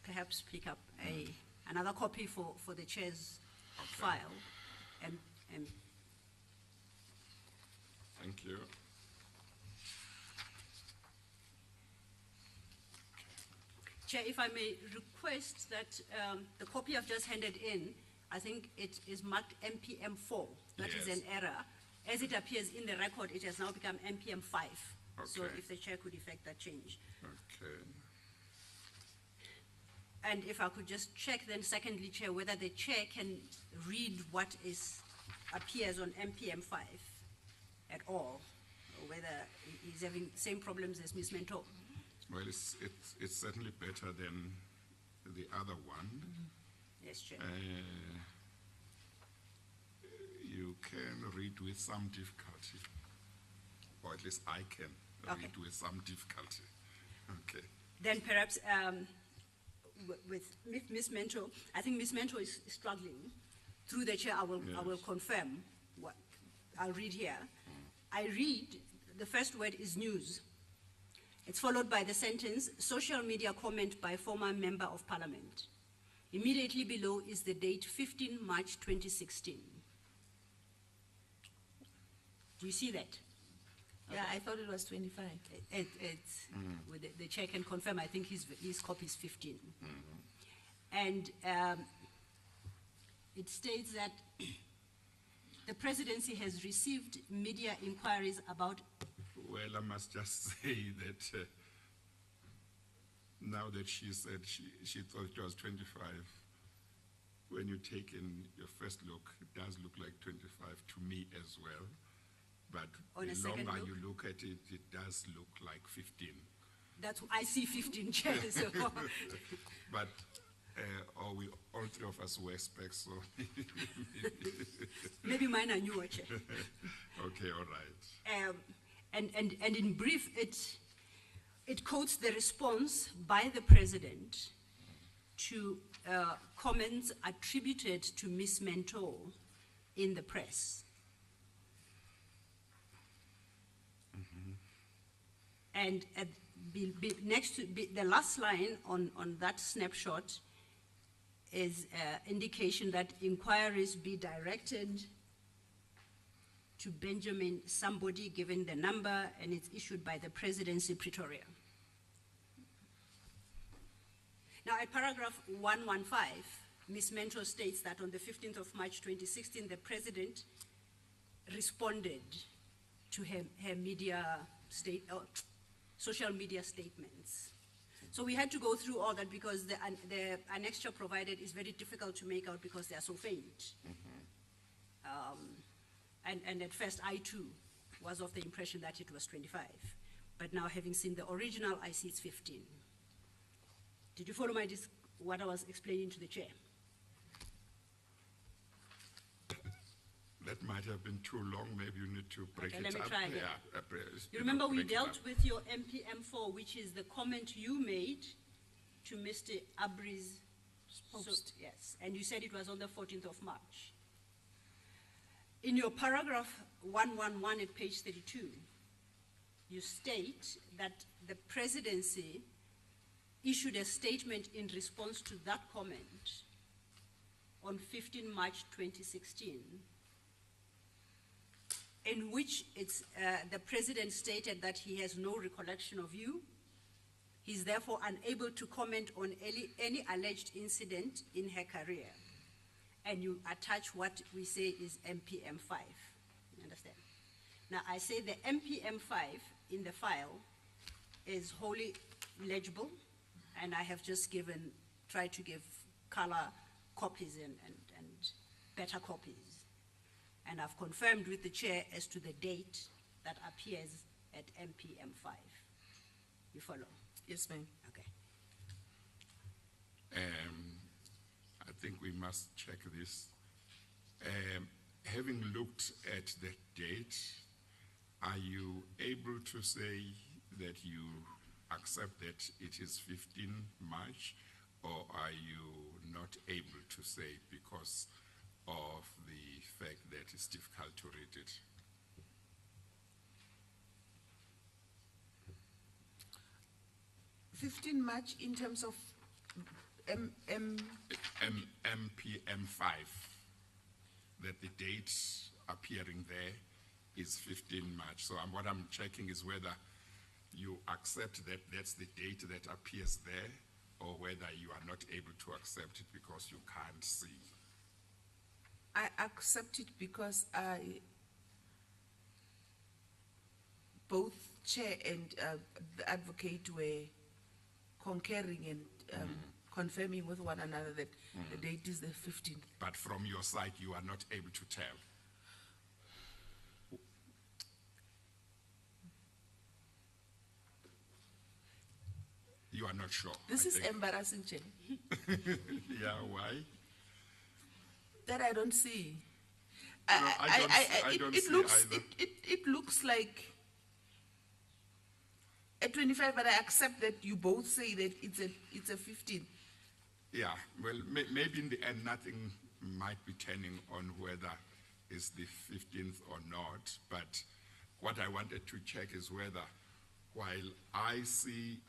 perhaps pick up another copy for the chair's file? And Thank you. Chair, if I may request that the copy I've just handed in, I think it is marked MPM4. That is Yes. an error. As it appears in the record, it has now become MPM5. So Okay. if the chair could effect that change. Okay. And if I could just check then, secondly, Chair, whether the chair can read what appears on MPM5 at all, or whether he's having the same problems as Ms. Mento. Well, it's certainly better than the other one. Yes, Chair. You can read with some difficulty, or at least I can Okay. read with some difficulty. Okay. Then perhaps with Ms. Mento, I think Ms. Mento is struggling. Through the chair, I will confirm what I'll read here. I read, the first word is news. It's followed by the sentence, social media comment by former member of parliament. Immediately below is the date 15 March 2016. Do you see that? Yeah, I thought it was 25. It's, with the chair can confirm, I think his copy is 15. And it states that the presidency has received media inquiries about. Well, I must just say that now that she said she thought it was 25, when you take in your first look, it does look like 25 to me as well. But On a the second longer look? you look at it, it does look like 15. That's, I see 15 chairs. So But, or we, all three of us wear specs, so, maybe mine are newer, Chair. okay, all right. And in brief, it quotes the response by the president to comments attributed to Ms. Mentor in the press. And next to the last line on that snapshot is indication that inquiries be directed to Benjamin somebody, given the number, and it's issued by the Presidency, Pretoria. Now, at paragraph 115, Ms. Mentor states that on the 15th of March 2016, the President responded to her media social media statements. So we had to go through all that because the annexure provided is very difficult to make out because they are so faint. And at first, I too was of the impression that it was 25. But now, having seen the original, I see it's 15. Did you follow what I was explaining to the chair? That might have been too long. Maybe you need to break Okay, it let me up. try again. Yeah, You remember we break it dealt up. with your MPM4, which is the comment you made to Mr. Abri's post. Yes, and you said it was on the 14th of March. In your paragraph 111 at page 32, you state that the presidency issued a statement in response to that comment on 15 March 2016, in which the president stated that he has no recollection of you. He's therefore unable to comment on any alleged incident in her career. And you attach what we say is MPM5. You understand? Now, I say the MPM5 in the file is wholly legible, and I have just tried to give color copies and better copies. And I've confirmed with the chair as to the date that appears at MPM5. You follow? Yes, ma'am. Okay. I think we must check this. Having looked at the date, are you able to say that you accept that it is 15 March, or are you not able to say because of the fact that it's difficult to read it? $15 March in terms of MPM5, that the date appearing there is 15 March. So what I'm checking is whether you accept that that's the date that appears there, or whether you are not able to accept it because you can't see. I accept it because both chair and the advocate were concurring and confirming with one another that the date is the 15th. But from your side, you are not able to tell. You are not sure. This I is think. embarrassing, Chair. Yeah, why? That I don't see. I don't see either. It looks like a 25, but I accept that you both say that it's a 15. Yeah, well, maybe in the end, nothing might be turning on whether it's the 15th or not, but what I wanted to check is whether, while I see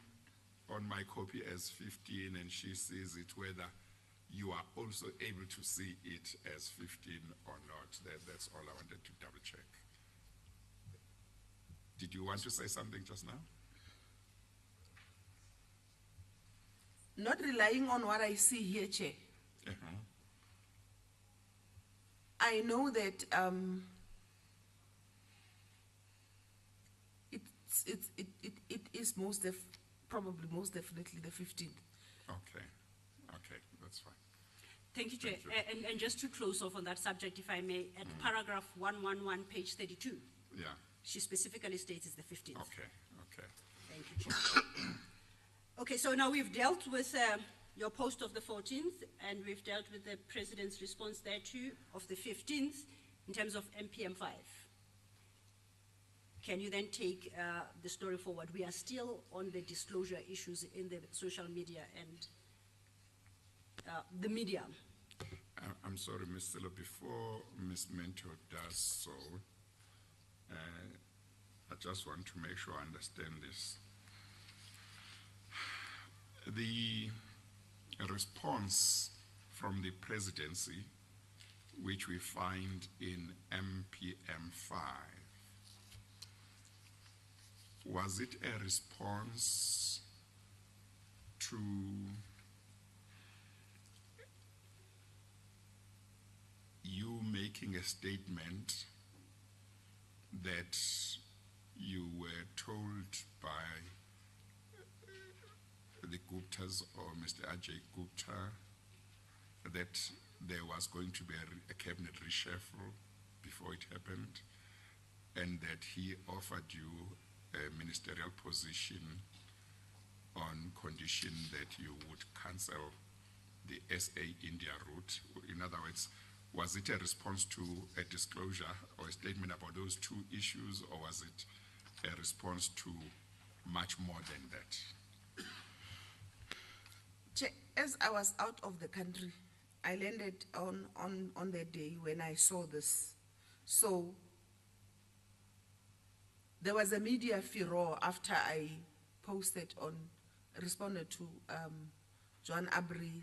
on my copy as 15 and she sees it, whether you are also able to see it as 15 or not. That's all I wanted to double check. Did you want to say something just now? Not relying on what I see here, Chair. Uh-huh. I know that it is probably most definitely the 15th. Okay, okay, that's fine. Thank you, Chair. Thank And just to close off on that subject, if I may, at paragraph 111, page 32, Yeah, she specifically states it's the 15th. okay, okay. Thank you, Chair. Okay, so now we've dealt with your post of the 14th, and we've dealt with the President's response thereto of the 15th in terms of MPM5. Can you then take the story forward? We are still on the disclosure issues in the social media and the media. I'm sorry, Ms. Silo, before Ms. Mento does so, I just want to make sure I understand this. The response from the presidency, which we find in MPM 5, was it a response to you making a statement that you were told by the Guptas or Mr. Ajay Gupta that there was going to be a cabinet reshuffle before it happened, and that he offered you a ministerial position on condition that you would cancel the SA India route? In other words, was it a response to a disclosure or a statement about those two issues, or was it a response to much more than that? As I was out of the country, I landed on the day when I saw this. So there was a media furor after I responded to John Abry's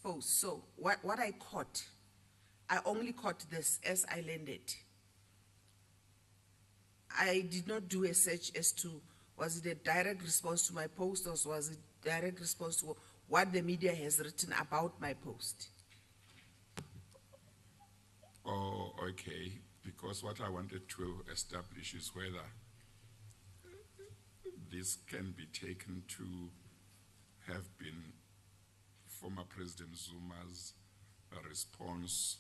post. So what I caught, I only caught this as I landed. I did not do a search as to was it a direct response to my post, or was it direct response to what the media has written about my post. Oh, okay. Because what I wanted to establish is whether this can be taken to have been former President Zuma's response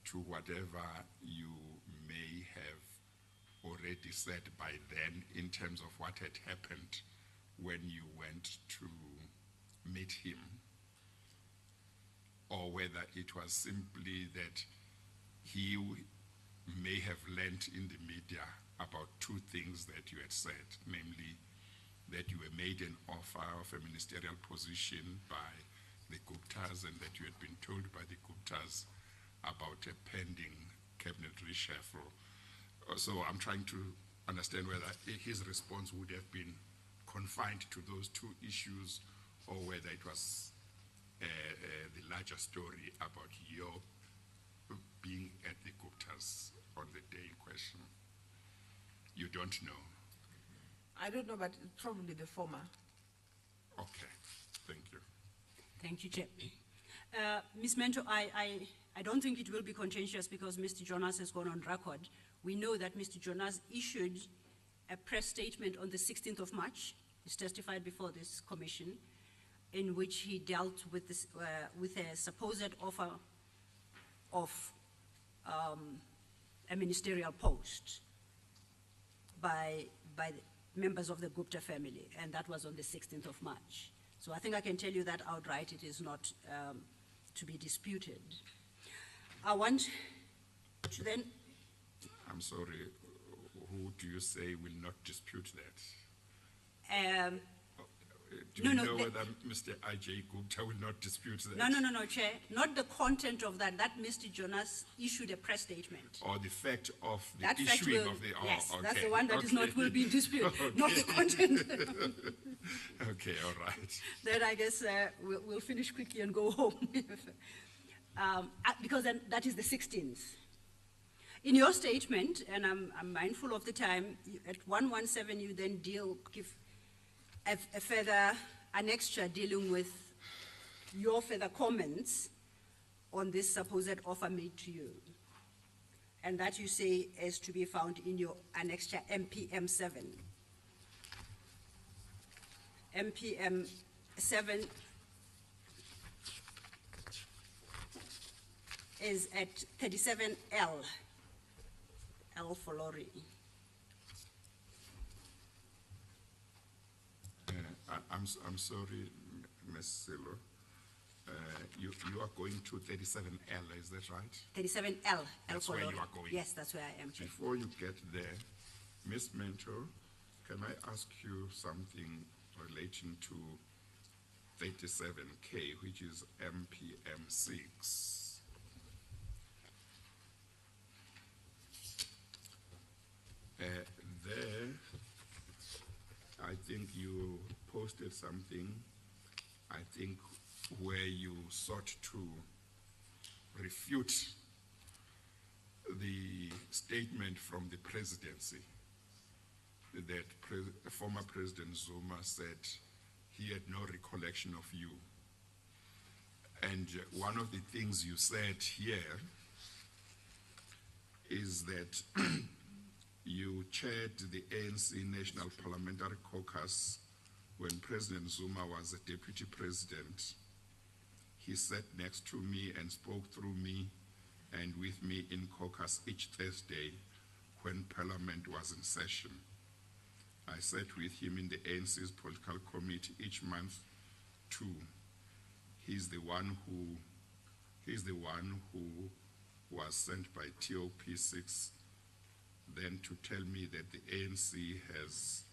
to whatever you may have already said by then in terms of what had happened when you went to meet him, or whether it was simply that he may have learnt in the media about two things that you had said, namely that you were made an offer of a ministerial position by the Guptas and that you had been told by the Guptas about a pending cabinet reshuffle. So I'm trying to understand whether his response would have been confined to those two issues, or whether it was the larger story about your being at the Guptas on the day in question. You don't know? I don't know, but probably the former. Okay, thank you. Thank you, Chair. Ms. Mento, I don't think it will be contentious because Mr. Jonas has gone on record. We know that Mr. Jonas issued a press statement on the 16th of March. He's testified before this commission, in which he dealt with this, with a supposed offer of a ministerial post by the members of the Gupta family, and that was on the 16th of March. So I think I can tell you that outright it is not to be disputed. I want to then... I'm sorry, who do you say will not dispute that? do No, you no, know the- whether Mr. Ajay Gupta will not dispute that? No, Chair, not the content of that. That Mr. Jonas issued a press statement. Or the fact of the That fact issuing will, of the... yes, okay. that's the one that is okay. not will be in dispute, not the content. Okay, all right. Then I guess we'll finish quickly and go home. Because then that is the 16th. In your statement, and I'm mindful of the time, at 117 you then give a further annexure dealing with your further comments on this supposed offer made to you. And that you say is to be found in your annexure MPM 7. MPM 7 is at 37L, L for lorry. I'm sorry, Ms. Silo. You are going to 37L, is that right? 37L, L That's for where lorry. you are going. Yes, that's where I am, Chair. Before you get there, Ms. Mentor, can I ask you something relating to 37K, which is MPM 6? There, I think you posted something, I think, where you sought to refute the statement from the presidency that former President Zuma said he had no recollection of you. And one of the things you said here is that you chaired the ANC National Parliamentary Caucus when President Zuma was a deputy president. He sat next to me and spoke through me and with me in caucus each Thursday when Parliament was in session. I sat with him in the ANC's political committee each month too. He's the one who was sent by TOP6 then to tell me that the ANC has,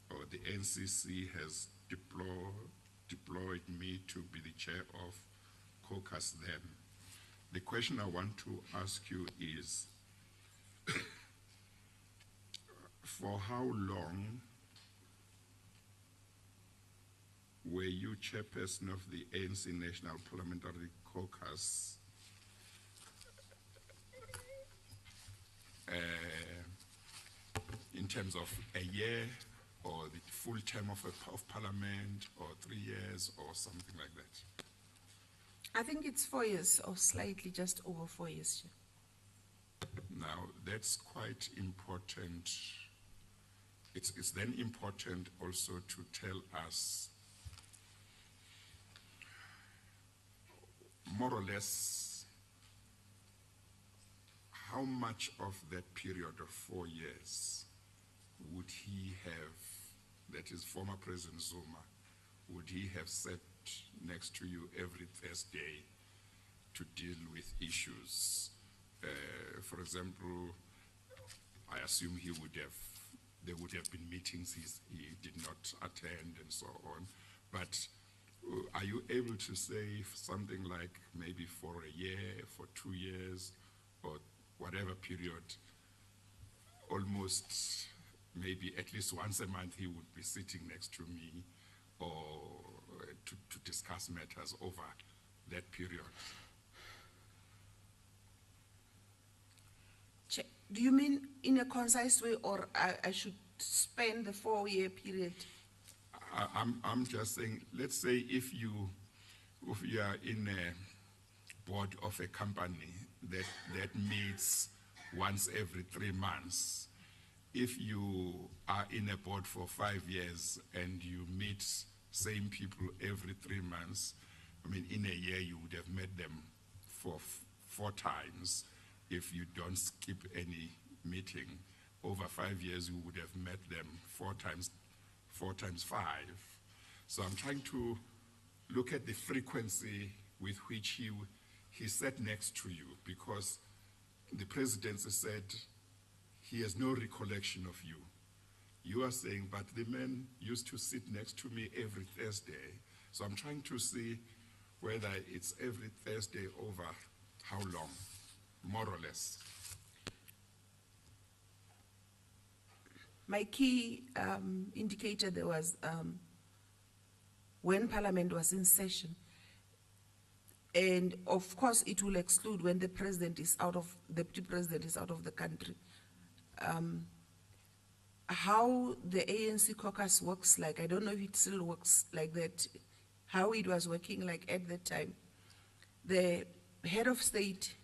or the NCC has deployed me to be the chair of caucus then. The question I want to ask you is, for how long were you chairperson of the ANC National Parliamentary Caucus in terms of a year or the full term of parliament or 3 years or something like that? I think it's 4 years or slightly just over 4 years. Now, that's quite important. It's then important also to tell us more or less how much of that period of 4 years would he have, that is former President Zuma, would he have sat next to you every Thursday to deal with issues? For example, I assume there would have been meetings he did not attend and so on, but are you able to say something like maybe for a year, for 2 years, or whatever period, almost maybe at least once a month he would be sitting next to me or to discuss matters over that period? Do you mean in a concise way, or I should spend the 4-year period? I'm just saying, let's say if you are in a board of a company that meets once every 3 months, if you are in a board for 5 years and you meet same people every 3 months, I mean, in a year you would have met them for 4 times. If you don't skip any meeting, over 5 years you would have met them 4 times 5. So I'm trying to look at the frequency with which he sat next to you, because the presidency said he has no recollection of you. You are saying, but the man used to sit next to me every Thursday. So I'm trying to see whether it's every Thursday over how long, more or less. My key indicator there was when Parliament was in session. And of course, it will exclude when the Deputy President is out of the country. How the ANC caucus works like, I don't know if it still works like that, how it was working like at that time. The head of state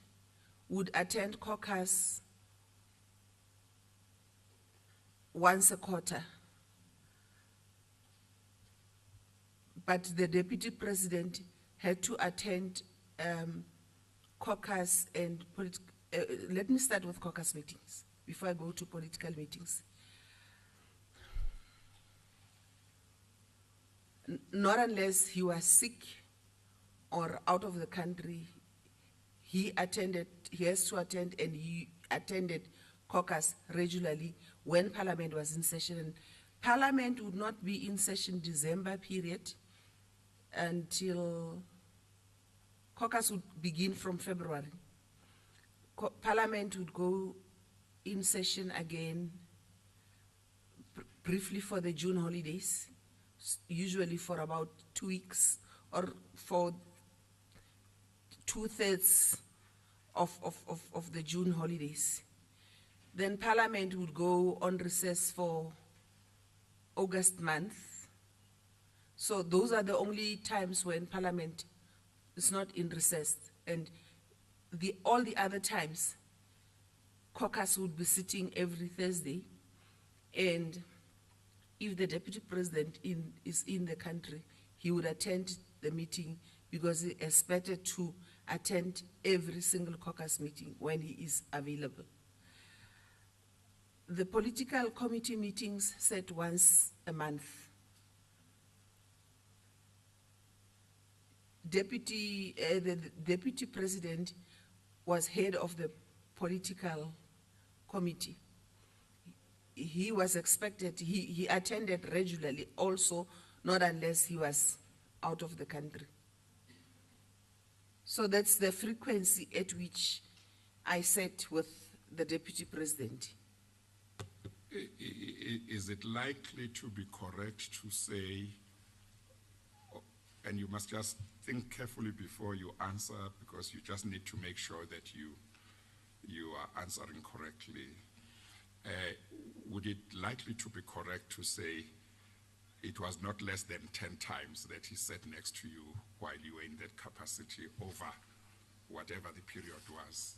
would attend caucus once a quarter. But the Deputy President had to attend caucus and let me start with caucus meetings before I go to political meetings. Not unless he was sick or out of the country, he has to attend, and he attended caucus regularly when Parliament was in session. And Parliament would not be in session December period until caucus would begin from February. Parliament would go in session again briefly for the June holidays, usually for about 2 weeks or for 2/3 of the June holidays. Then Parliament would go on recess for August month. So those are the only times when Parliament is not in recess. And all the other times, caucus would be sitting every Thursday. And if the Deputy President is in the country, he would attend the meeting because he expected to attend every single caucus meeting when he is available. The political committee meetings set once a month. The Deputy President was head of the political committee. He was expected, he attended regularly also, not unless he was out of the country. So that's the frequency at which I sat with the Deputy President. Is it likely to be correct to say, and you must just think carefully before you answer, because you just need to make sure that you are answering correctly. Would it likely to be correct to say it was not less than 10 times that he sat next to you while you were in that capacity over whatever the period was?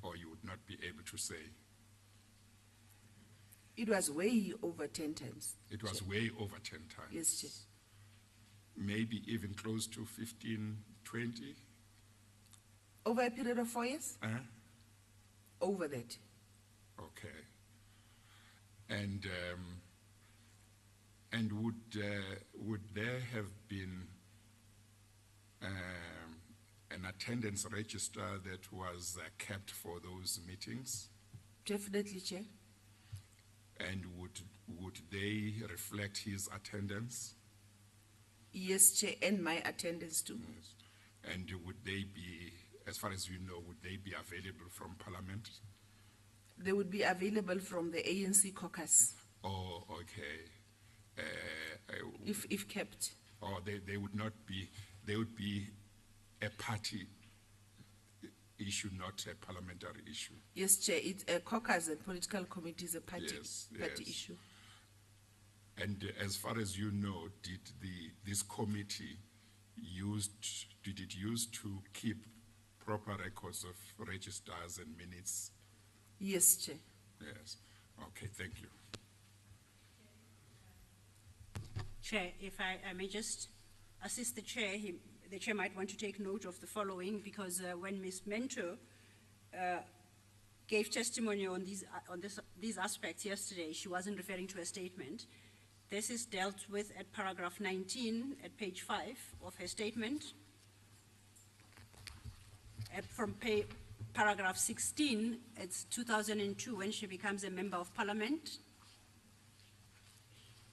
Or you would not be able to say? It was way over 10 times. It was way over 10 times? Yes, Chair. Maybe even close to 15, 20? Over a period of 4 years? Over that. Okay. And would there have been an attendance register that was kept for those meetings? Definitely, Chair. And would they reflect his attendance? Yes, Chair, and my attendance too. Yes. And would they be, as far as you know, would they be available from Parliament? They would be available from the ANC caucus. Oh, okay. If kept. Or they would not be, they would be a party issue, not a parliamentary issue. Yes, Chair, it's a caucus and political committee is a party Yes. issue. And as far as you know, did this committee use to keep proper records of registers and minutes? Yes, Chair. Yes. Okay, thank you. Chair, if I may just assist the chair, the chair might want to take note of the following, because when Ms. Mento gave testimony on these aspects yesterday, she wasn't referring to a statement. This is dealt with at paragraph 19 at page 5 of her statement. From paragraph 16, it's 2002 when she becomes a member of parliament.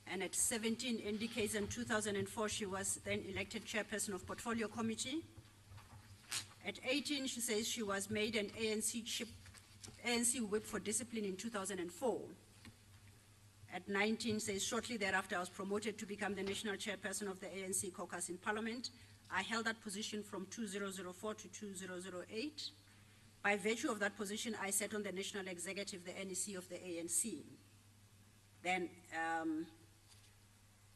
And at 17 indicates in 2004 she was then elected chairperson of portfolio committee. At 18, she says she was made an ANC whip for discipline in 2004. At 19, says shortly thereafter I was promoted to become the national chairperson of the ANC caucus in parliament. I held that position from 2004 to 2008. By virtue of that position, I sat on the national executive, the NEC of the ANC. Then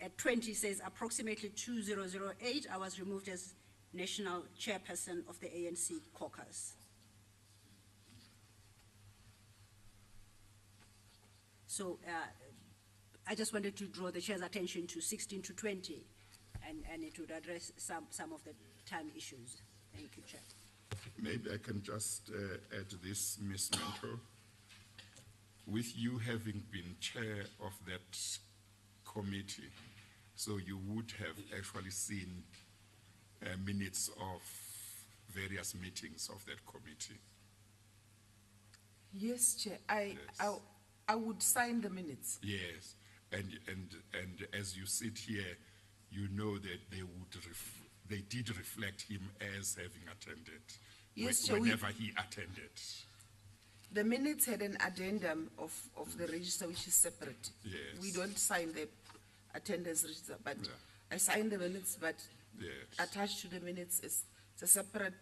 at 20 says approximately 2008, I was removed as national chairperson of the ANC caucus. So I just wanted to draw the chair's attention to 16 to 20, and it would address some of the time issues. Thank you, Chair. Maybe I can just add this, Ms. Mento. With you having been chair of that committee, so you would have actually seen minutes of various meetings of that committee. Yes, Chair. I would sign the minutes. Yes, and as you sit here, you know that they did reflect him as having attended. Yes, Chair, whenever he attended. The minutes had an addendum of the register, which is separate. Yes. We don't sign the attendance register, but Yeah. I sign the minutes, but Yes. attached to the minutes is it's a separate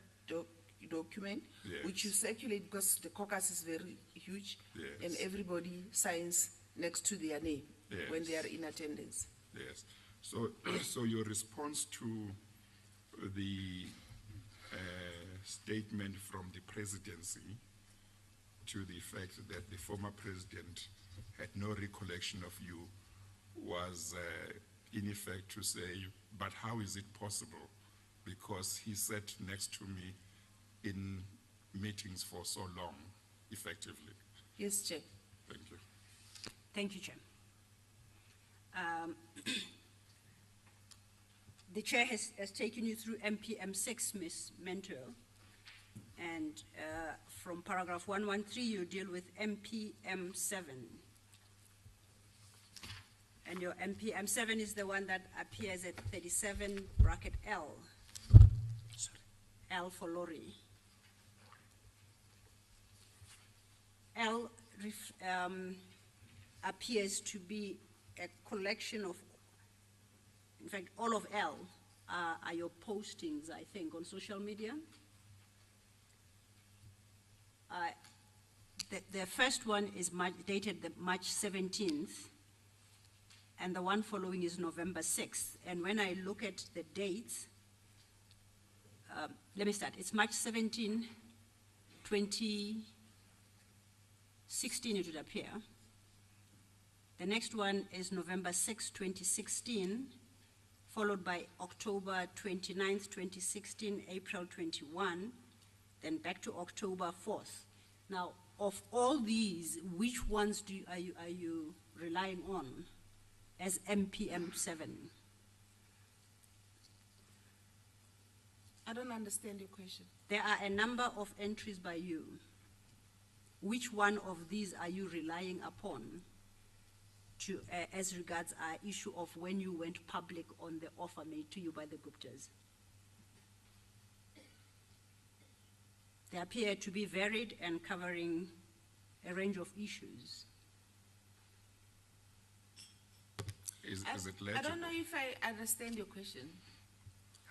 document, Yes. which you circulate because the caucus is very huge, Yes. and everybody signs next to their name when Yes. they are in attendance. Yes. So your response to the statement from the presidency to the fact that the former president had no recollection of you was in effect to say, but how is it possible? Because he sat next to me in meetings for so long, effectively. Yes, Chair. Thank you. Thank you, Chair. The Chair has taken you through MPM 6, Ms. Mento, and from paragraph 113, you deal with MPM 7. And your MPM 7 is the one that appears at 37 bracket L. Sorry. L for lorry. L appears to be a collection of, in fact, all of L are your postings, I think, on social media. The first one is dated March 17th, and the one following is November 6th. And when I look at the dates, let me start. It's March 17, 2016, it would appear. The next one is November 6, 2016, followed by October 29th, 2016, April 21, then back to October 4th. Now, of all these, which ones are you relying on as MPM 7? I don't understand your question. There are a number of entries by you. Which one of these are you relying upon to, as regards our issue of when you went public on the offer made to you by the Guptas? They appear to be varied and covering a range of issues. Is it I legible? don't know if I understand your question.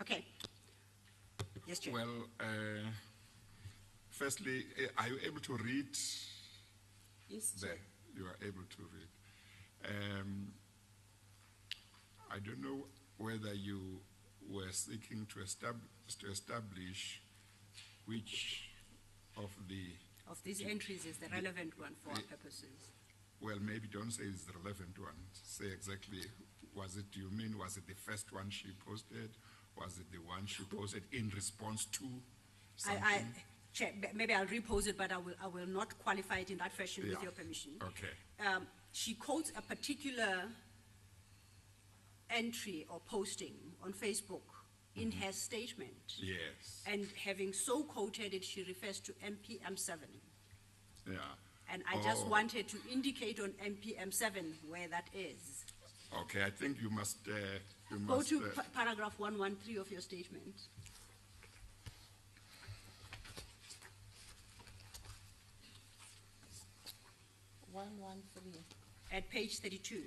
Okay. Yes, Chair. Well, firstly, are you able to read? Yes, There, Chair. you are able to read. I don't know whether you were seeking to establish which of these entries is the relevant one for our purposes. well, maybe don't say it's the relevant one. Say exactly, do you mean, was it the first one she posted? Was it the one she posted in response to something? Chair, maybe I'll repose it, but I will not qualify it in that fashion with Yeah. your permission. Okay. She quotes a particular entry or posting on Facebook in her statement. Yes. And having so quoted it, she refers to MPM 7. Yeah. And I just Oh. wanted to indicate on MPM 7 where that is. Okay, I think you must, Go to paragraph 113 of your statement. At page 32.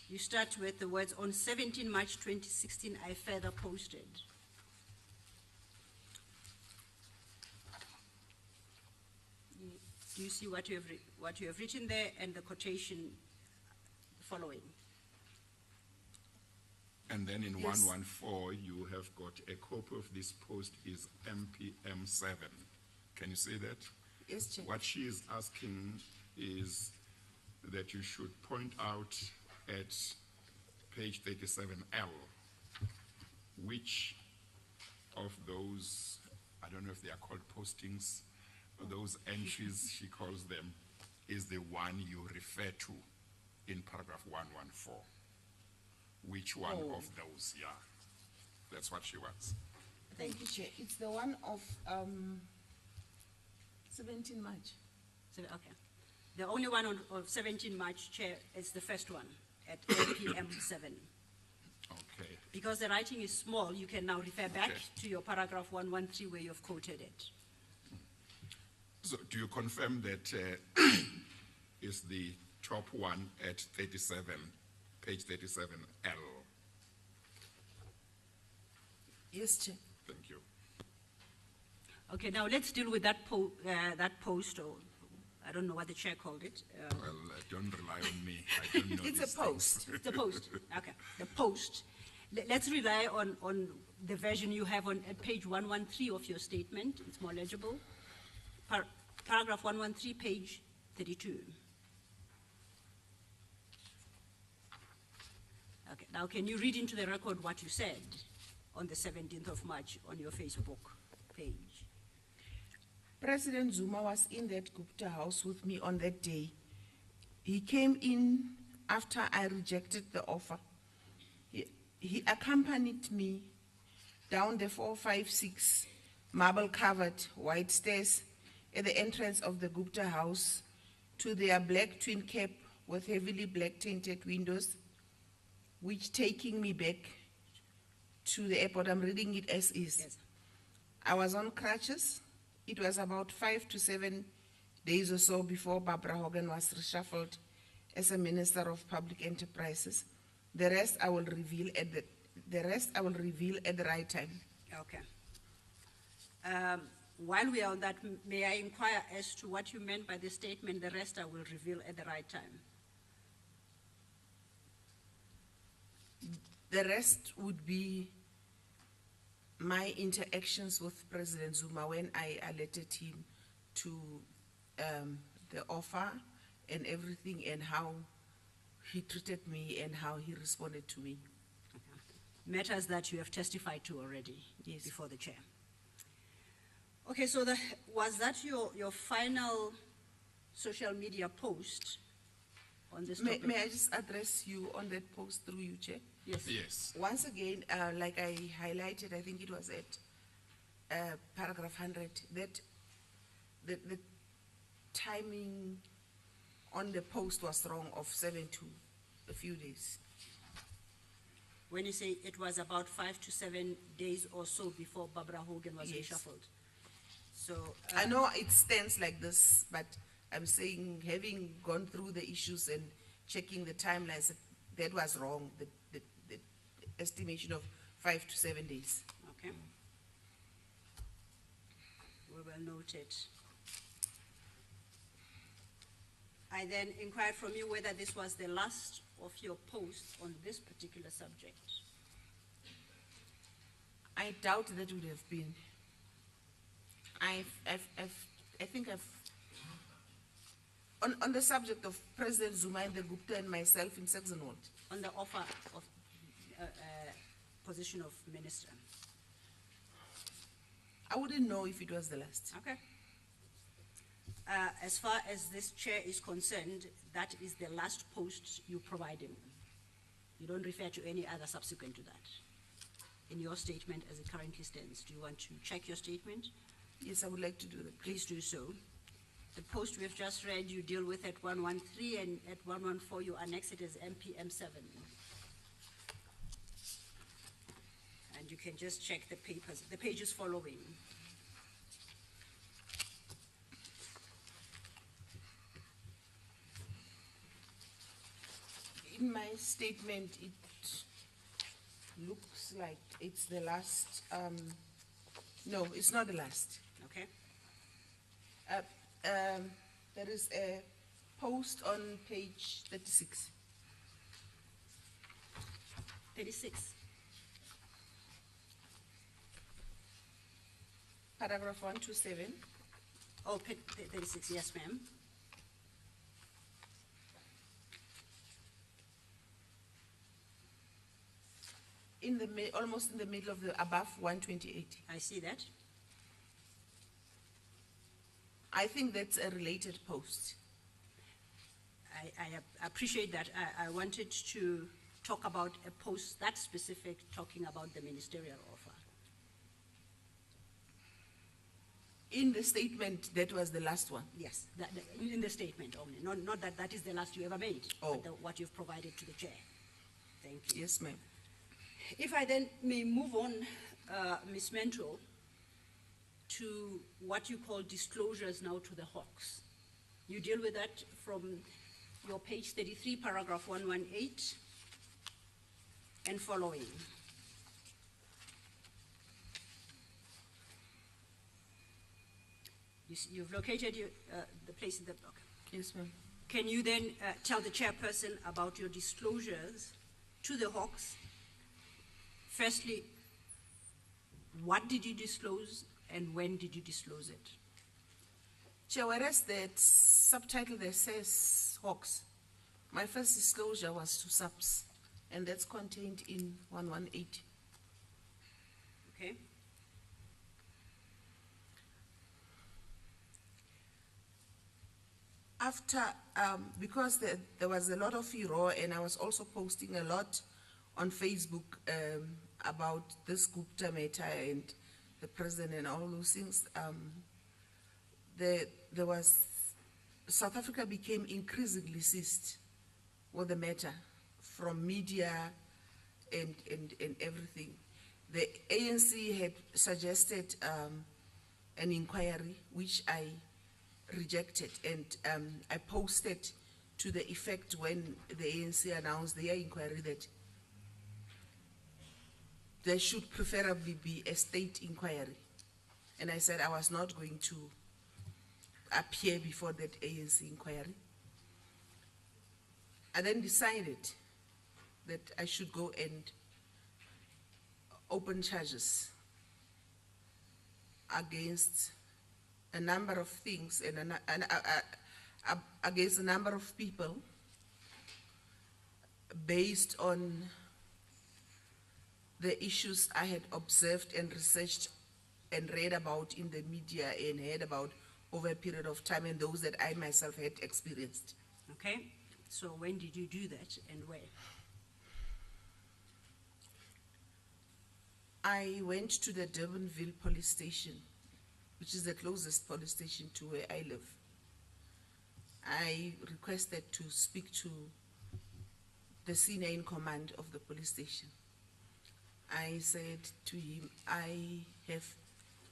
You start with the words, on 17 March 2016, I further posted. Do you see what you have written there and the quotation following? And then in Yes. 114, you have got a copy of this post is MPM 7. Can you see that? Yes, Chair. What she is asking is that you should point out at page 37L, which of those, I don't know if they are called postings, or those entries, she calls them, is the one you refer to in paragraph 114. Which one of those, yeah. That's what she wants. Thank you, Chair. It's the one of 17 March. Okay. The only one on 17 March, Chair, is the first one at MPM 7. Okay. Because the writing is small, you can now refer back Okay. to your paragraph 113 where you've quoted it. So do you confirm that is the top one at 37, page 37L? Yes, Chair. Thank you. Okay, now let's deal with that post, or I don't know what the chair called it. Well, don't rely on me. I don't know It's these a post. things. The post, okay, the post. Let's rely on the version you have on at page 113 of your statement. It's more legible. Paragraph 113, page 32. Okay, now can you read into the record what you said on the 17th of March on your Facebook page? President Zuma was in that Gupta house with me on that day. He came in after I rejected the offer. He accompanied me down the 456 marble-covered white stairs at the entrance of the Gupta house to their black twin cab with heavily black-tinted windows, which taking me back to the airport. I'm reading it as is. Yes. I was on crutches. It was about 5 to 7 days or so before Barbara Hogan was reshuffled as a Minister of Public Enterprises. The rest I will reveal at the right time. Okay. While we are on that, may I inquire as to what you meant by the statement, the rest I will reveal at the right time? The rest would be my interactions with President Zuma when I alerted him to the offer and everything, and how he treated me and how he responded to me. Matters that you have testified to already. Yes. Before the chair. Okay, so was that your final social media post on this topic? May I just address you on that post through you, Chair? Yes. Yes. Once again, like I highlighted, I think it was at paragraph 100, that the timing on the post was wrong of 7 to a few days. When you say it was about 5 to 7 days or so before Barbara Hogan was Yes. reshuffled. So I know it stands like this, but I'm saying, having gone through the issues and checking the timelines, that was wrong, the estimation of 5 to 7 days. okay. We will note it. I then inquired from you whether this was the last of your posts on this particular subject. I doubt that would have been. I think on the subject of President Zuma and the Gupta and myself in Saxonwold. On the offer of position of minister. I wouldn't know if it was the last. Okay. As far as this chair is concerned, that is the last post you provide him. You don't refer to any other subsequent to that. in your statement as it currently stands. Do you want to check your statement? Yes, I would like to do that. Please do so. The post we have just read, you deal with at 113, and at 114, you annex it as MPM7. And you can just check the papers, the pages following. In my statement, it looks like it's the last, no, it's not the last. Okay? There is a post on page 36. 36. Paragraph 127. Oh, 36, yes, ma'am. In the almost in the middle of the above 128. I see that. I think that's a related post. I appreciate that. I wanted to talk about a post that's specific, talking about the ministerial offer. In the statement, that was the last one. Yes, in the statement only, not that that is the last you ever made, Oh. but what you've provided to the chair. Thank you. Yes, ma'am. If I then may move on, Ms. Mento, to what you call disclosures now to the Hawks. You deal with that from your page 33, paragraph 118 and following. You've located the place in the block. Yes, ma'am. Can you then tell the chairperson about your disclosures to the Hawks? Firstly, what did you disclose and when did you disclose it? Chair, whereas that subtitle there says Hawks, my first disclosure was to SAPS, and that's contained in 118. Okay? After, because there was a lot of furor, and I was also posting a lot on Facebook about this Gupta matter and the president and all those things, South Africa became increasingly seized with the matter from media and everything. The ANC had suggested an inquiry, which I rejected, and I posted to the effect when the ANC announced their inquiry that there should preferably be a state inquiry. And I said I was not going to appear before that ANC inquiry. I then decided that I should go and open charges against a number of things and against a number of people based on the issues I had observed and researched and read about in the media and heard about over a period of time, and those that I myself had experienced. Okay, so when did you do that and where? I went to the Durbanville police station, which is the closest police station to where I live. I requested to speak to the senior in command of the police station. I said to him, I have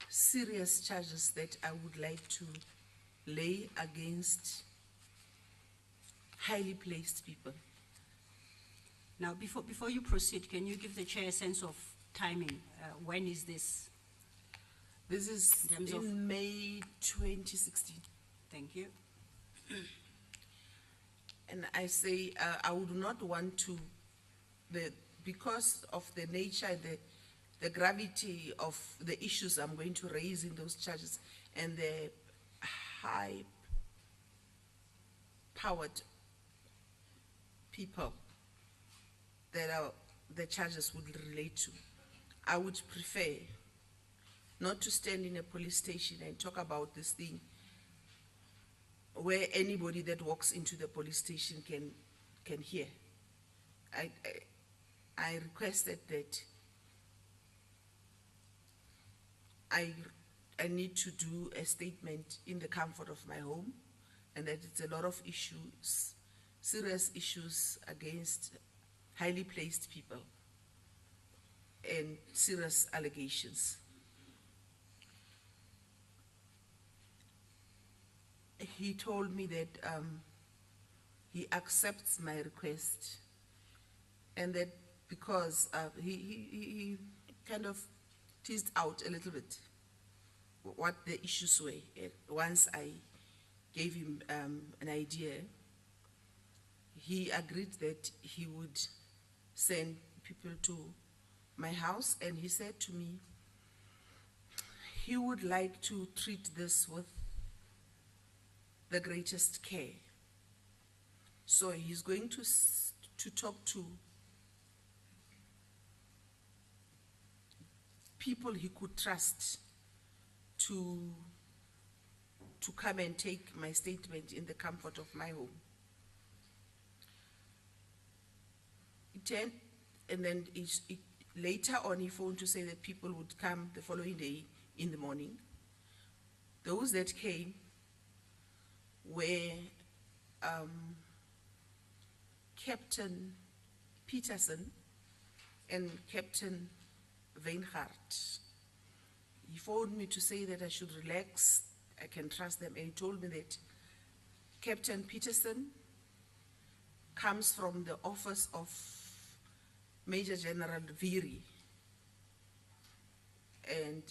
serious charges that I would like to lay against highly placed people. Now, before you proceed, can you give the chair a sense of timing? When is this? This is In terms of- in May 2016. Thank you. And I say I would not want to, because of the nature and the gravity of the issues I'm going to raise in those charges and the high-powered people that the charges would relate to, I would prefer not to stand in a police station and talk about this thing where anybody that walks into the police station can hear. I requested that I need to do a statement in the comfort of my home, and that it's a lot of issues, serious issues against highly placed people and serious allegations. He told me that he accepts my request, and that because he kind of teased out a little bit what the issues were. Once I gave him an idea, he agreed that he would send people to my house, and he said to me he would like to treat this with the greatest care. So he's going to talk to people he could trust to come and take my statement in the comfort of my home. And then later on he phoned to say that people would come the following day in the morning. Those that came were Captain Peterson and Captain Weinhardt. He phoned me to say that I should relax, I can trust them, and he told me that Captain Peterson comes from the office of Major General Vytjie, and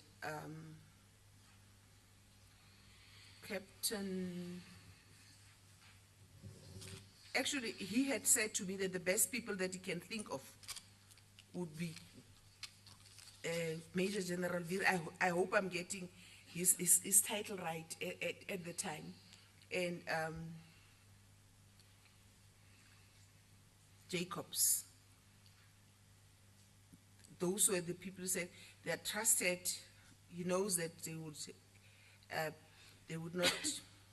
actually he had said to me that the best people that he can think of would be Major General Vytjie. I hope I'm getting his title right at the time. And Jacobs. Those were the people who said they are trusted. He knows that they would not,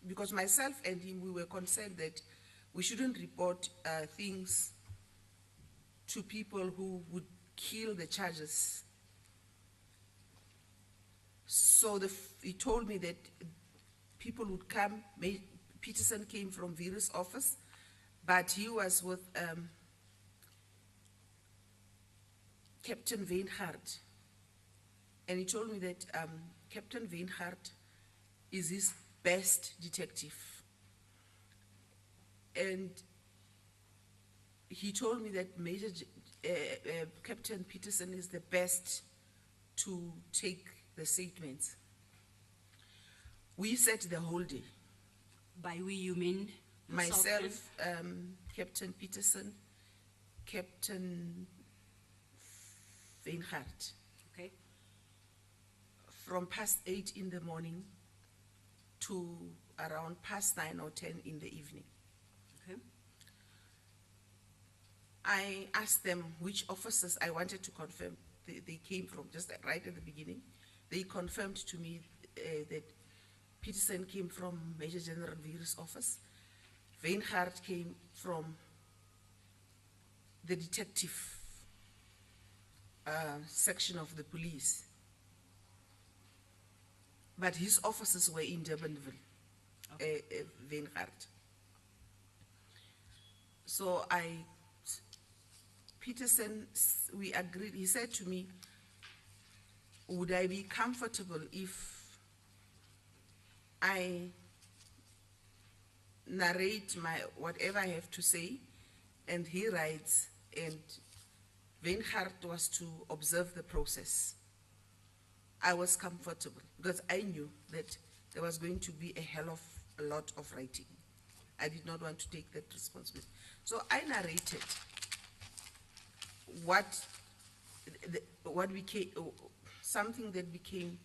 because myself and him, we were concerned that we shouldn't report things to people who would kill the charges. So he told me that people would come. Peterson came from Vytjie's office, but he was with Captain Weinhardt, and he told me that Captain Weinhardt is his best detective, and he told me that Captain Peterson is the best to take the statements. We sat the whole day. By we, you mean? Myself, Captain Peterson, Captain Weinhardt. Okay. From past 8 in the morning to around past 9 or 10 in the evening. Okay. I asked them which officers I wanted to confirm they came from, just right at the beginning. They confirmed to me that Peterson came from Major General Vytjie's office. Weinhardt came from the detective section of the police. But his offices were in Durbanville, Okay. Weinhardt. So Peterson, we agreed, he said to me, would I be comfortable if I narrate whatever I have to say, and he writes, and Weinhardt was to observe the process. I was comfortable because I knew that there was going to be a lot of writing. I did not want to take that responsibility. So I narrated what became something that became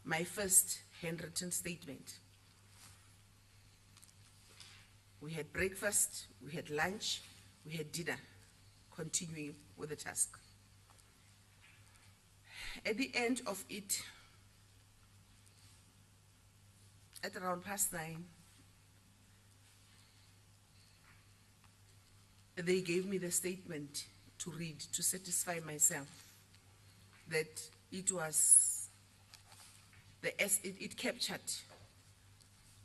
my first handwritten statement. We had breakfast, we had lunch, we had dinner, continuing with the task. At the end of it, at around past 9, they gave me the statement to read to satisfy myself that it was it captured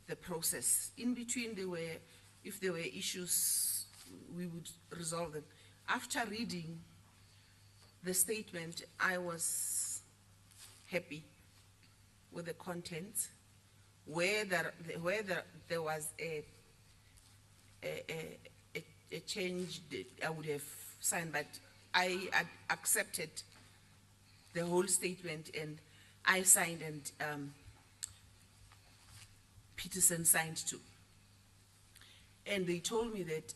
the process. In between, if there were issues, we would resolve them. After reading the statement, I was happy with the content. Where there was a change, I would have signed, but I had accepted the whole statement, and I signed, and Peterson signed too. And they told me that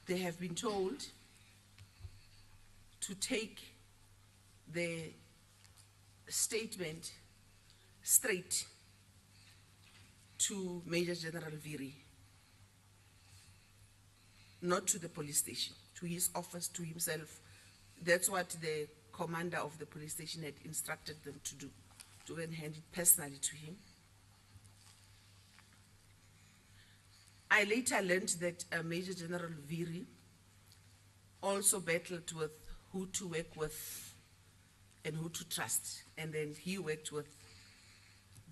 they have been told to take the statement straight to Major General Vytjie, not to the police station, to his office, to himself. That's what the commander of the police station had instructed them to do, to then hand it personally to him. I later learned that Major General Vytjie also battled with who to work with and who to trust, and then he worked with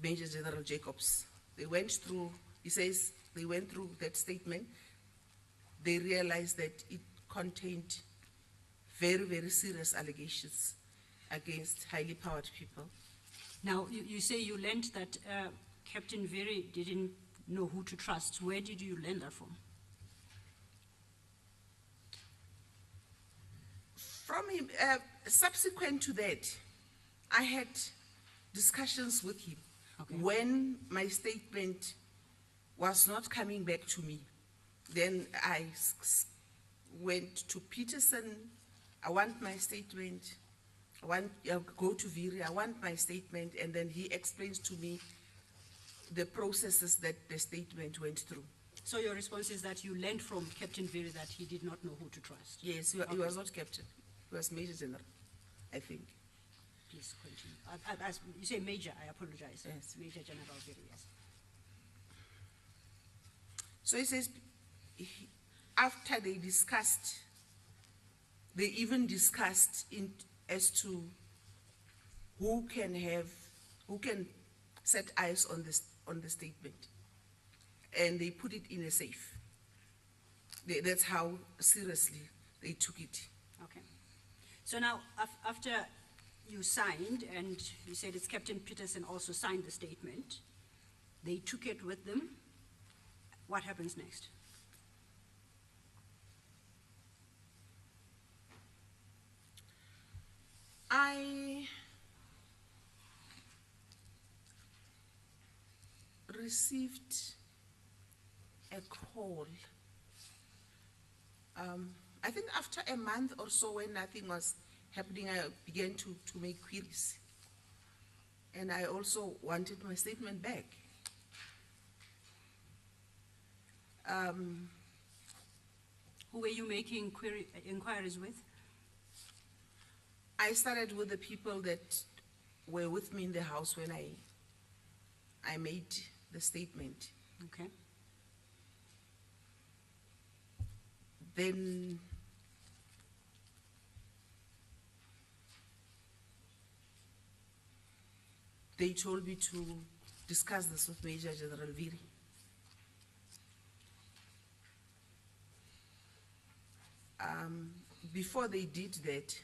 Major General Jacobs. They went through, he says, they went through that statement. They realized that it contained very, very serious allegations against highly powered people. Now, you say you learned that Captain Vytjie didn't know who to trust. Where did you learn that from? From him, subsequent to that, I had discussions with him. Okay. When my statement was not coming back to me, then I went to Peterson. I want my statement. Go to Vytjie. I want my statement, and then he explains to me the processes that the statement went through. So your response is that you learned from Captain Vytjie that he did not know who to trust. Yes, he was not captain. He was Major General, I think. Please continue. As you say Major, I apologize. Yes. Major General Vytjie, yes. So he says, after they discussed, they even discussed as to who can set eyes on the statement, and they put it in a safe. That's how seriously they took it. Okay. So now, after you signed, and you said it's Captain Peterson also signed the statement, they took it with them. What happens next? I received a call. I think after a month or so, when nothing was happening, I began to make queries. And I also wanted my statement back. Who were you making inquiries with? I started with the people that were with me in the house when I made the statement. Okay. Then they told me to discuss this with Major General Vytjie. Before they did that,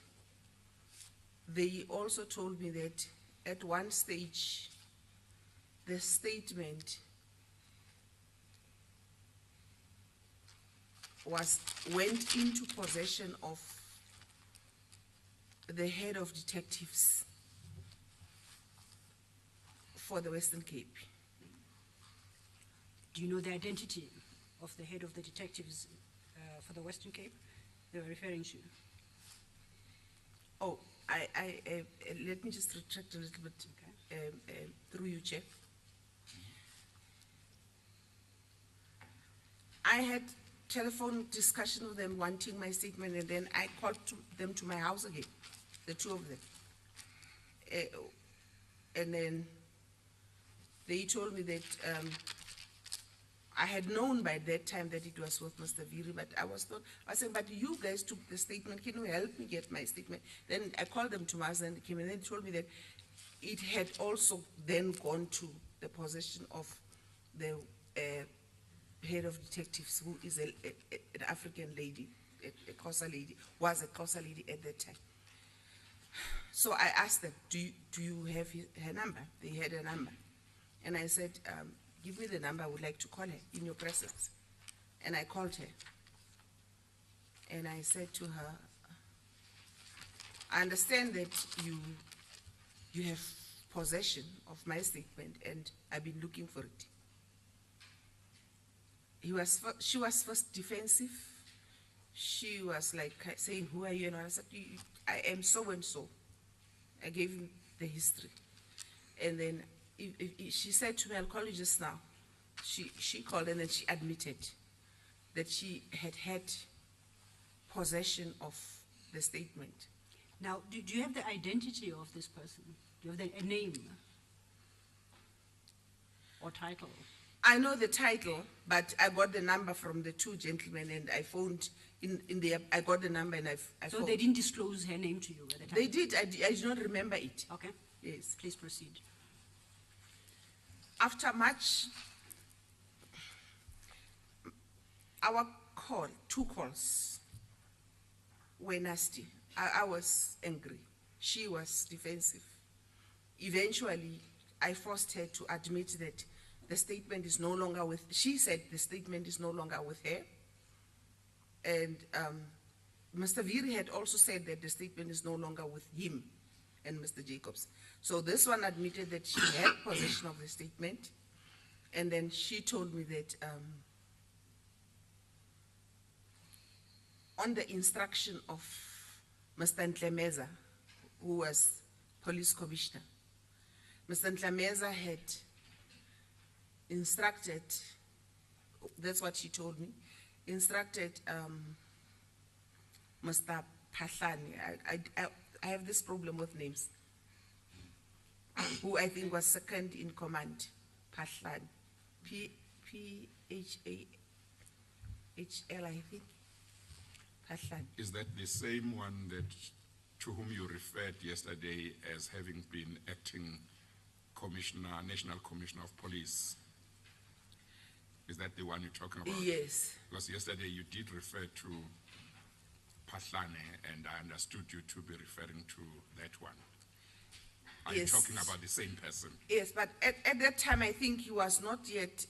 they also told me that at one stage, the statement went into possession of the head of detectives for the Western Cape. Do you know the identity of the head of the detectives for the Western Cape they were referring to? Oh, let me just retract a little bit, through you, Chair. I had telephone discussion with them wanting my statement, and then I called them to my house again, the two of them. And then they told me that I had known by that time that it was with Mr. Vytjie, but I was not. I said, but you guys took the statement. Can you help me get my statement? Then I called them to my house, and they came, and they told me that it had also then gone to the possession of the head of detectives, who is an African lady, a Xhosa lady, was a Xhosa lady at that time. So I asked them, do you have her number? They had a number. And I said, give me the number, I would like to call her in your presence. And I called her. And I said to her, I understand that you have possession of my statement and I've been looking for it. She was first defensive. She was like saying, who are you? And I said, I am so and so. I gave him the history. And then she said to me, I'll call you just now. She called and then she admitted that she had possession of the statement. Now, do you have the identity of this person? Do you have a name or title? I know the title, but I got the number from the two gentlemen and I phoned I got the number and I So phoned. they didn't disclose her name to you at the time? They did, I do not remember it. Okay, Yes. please proceed. After much, our two calls were nasty. I was angry. She was defensive. Eventually, I forced her to admit that the statement is no longer with, she said the statement is no longer with her. And Mr. Vytjie had also said that the statement is no longer with him and Mr. Jacobs. So this one admitted that she had possession of the statement. And then she told me that on the instruction of Mr. Ntlemeza, who was police commissioner, Mr. Ntlemeza had instructed, that's what she told me, instructed Mr. Pahlani, I have this problem with names, who I think was second in command, Pahlani, P-H-A-H-L, I think, Pahlani. Is that the same one to whom you referred yesterday as having been acting commissioner, National Commissioner of Police? Is that the one you're talking about? Yes. Because yesterday you did refer to Pahlane, and I understood you to be referring to that one. Are Yes. you talking about the same person? Yes, but at that time, I think he was not yet,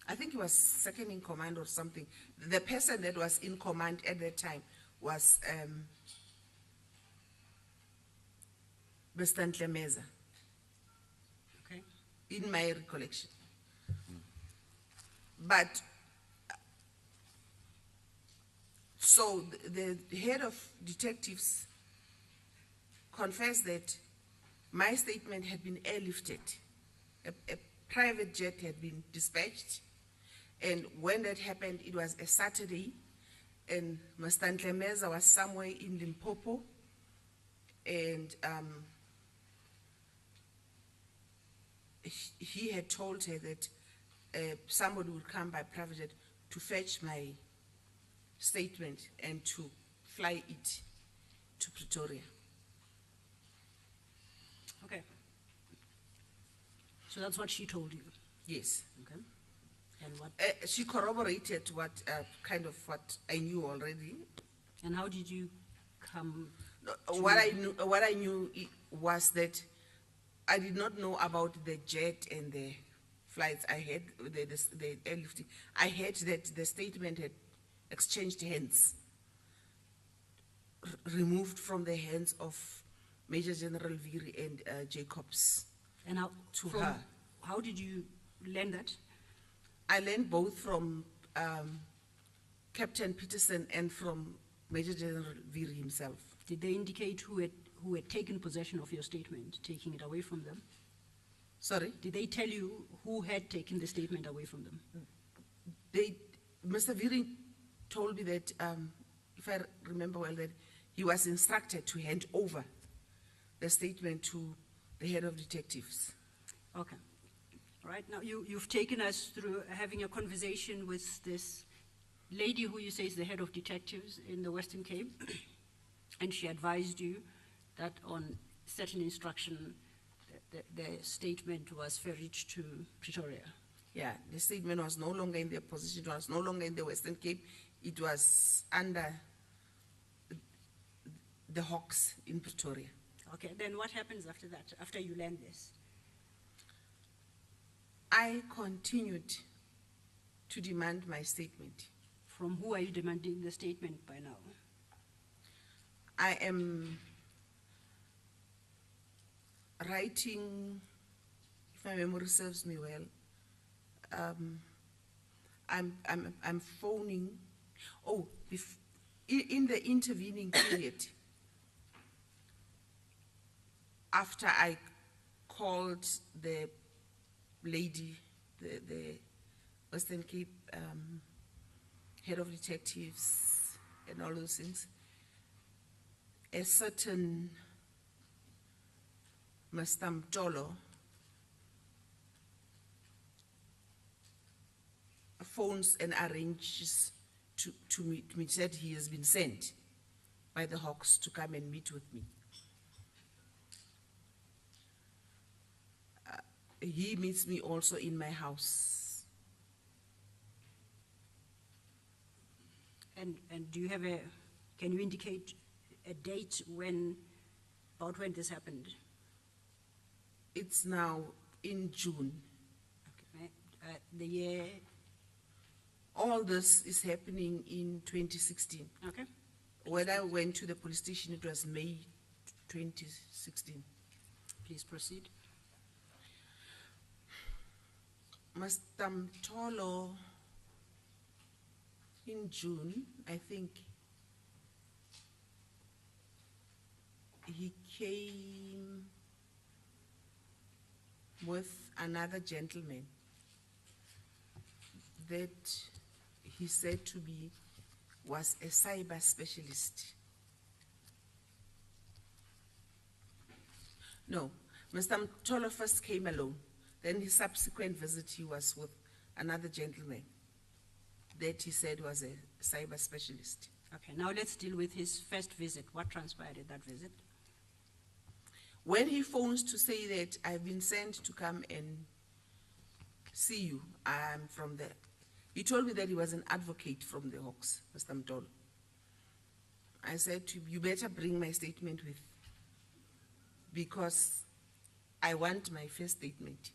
I think he was second in command or something. The person that was in command at that time was Mr. Ntlemeza, Okay. in my recollection. But, so the head of detectives confessed that my statement had been airlifted. A private jet had been dispatched. And when that happened, it was a Saturday, and Mr. Ntlemeza was somewhere in Limpopo, and he had told her that somebody would come by private jet to fetch my statement and to fly it to Pretoria. Okay. So that's what she told you. Yes. Okay. And what? She corroborated what what I knew already. And how did you come? What I knew was that I did not know about the jet and the flights. I had the airlifting. I heard that the statement had exchanged hands, removed from the hands of Major General Vytjie and Jacobs. And how? To her. How did you learn that? I learned both from Captain Peterson and from Major General Vytjie himself. Did they indicate who had taken possession of your statement, taking it away from them? Sorry? Did they tell you who had taken the statement away from them? Mr. Vytjie told me that, if I remember well, that he was instructed to hand over the statement to the head of detectives. Okay. All right. Now, you've taken us through having a conversation with this lady who you say is the head of detectives in the Western Cape, and she advised you that on certain instruction, the statement was ferried to Pretoria. Yeah, the statement was no longer in their possession, it was no longer in the Western Cape, it was under the Hawks in Pretoria. Okay, then what happens after that, after you learn this? I continued to demand my statement. From who are you demanding the statement by now? I am writing, if my memory serves me well, I'm phoning, in the intervening period, after I called the lady, the Western Cape head of detectives and all those things, a certain Mr. Mtolo phones and arranges to meet me, said he has been sent by the Hawks to come and meet with me. He meets me also in my house. And do you have can you indicate a date about when this happened? It's now in June. Okay. The year, All this is happening in 2016. okay? When I went to the police station, it was May 2016. Please proceed. Mr. Mtolo, in June, I think, he came with another gentleman that he said to me was a cyber specialist. No, Mr. Mtolo first came alone. Then his subsequent visit, he was with another gentleman that he said was a cyber specialist. Okay, now let's deal with his first visit. What transpired at that visit? When he phones to say that I've been sent to come and see you, I'm from there. He told me that he was an advocate from the Hawks, Mr. Mtolo. I said to him, you better bring my statement with, because I want my first statement.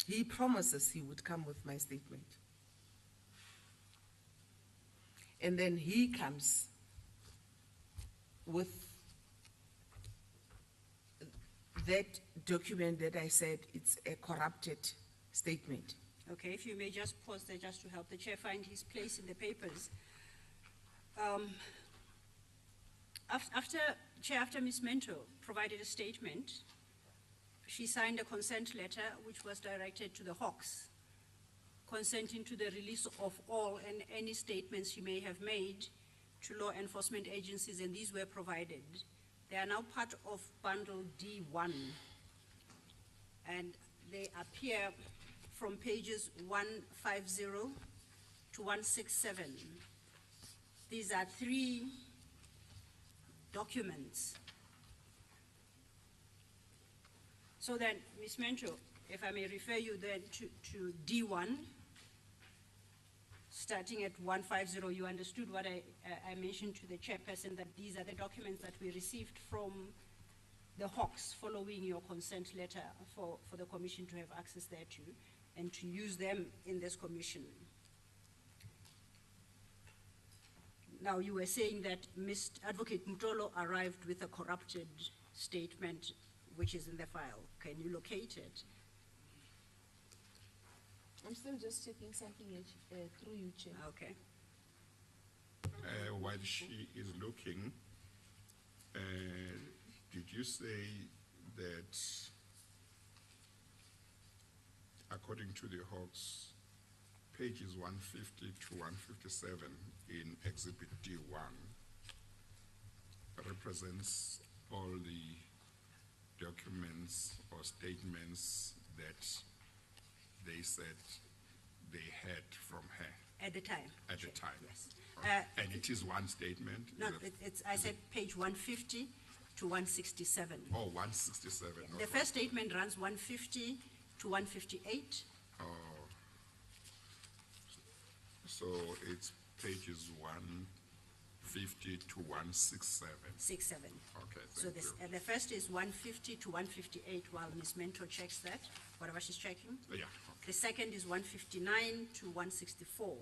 He promises he would come with my statement. And then he comes with that document that I said it's a corrupted statement. Okay, if you may just pause there just to help the chair find his place in the papers. After Ms. Mento provided a statement, she signed a consent letter which was directed to the Hawks, consenting to the release of all and any statements she may have made to law enforcement agencies, and these were provided. They are now part of Bundle D1, and they appear from pages 150 to 167. These are 3 documents. So then, Ms. Mento, if I may refer you then to D1, starting at 150, you understood what I mentioned to the chairperson, that these are the documents that we received from the Hawks following your consent letter for the commission to have access thereto and to use them in this commission. Now, you were saying that Mr. Advocate Mtolo arrived with a corrupted statement which is in the file. Can you locate it? I'm still just checking something through you, Chair. Okay. While she is looking, did you say that according to the Hawks, pages 150 to 157 in Exhibit D1 represents all the documents or statements that they said they had from her At the time? at the time? Yes. And it is one statement? No, Is it- I said page 150 to 167. Oh, 167. The first statement runs 150 to 158. Oh. So it's pages 150 to 167. 67. Okay, So thank this, you. the first is 150 to 158 while Ms. Mentor checks that, whatever she's checking. Yeah, The second is 159 to 164.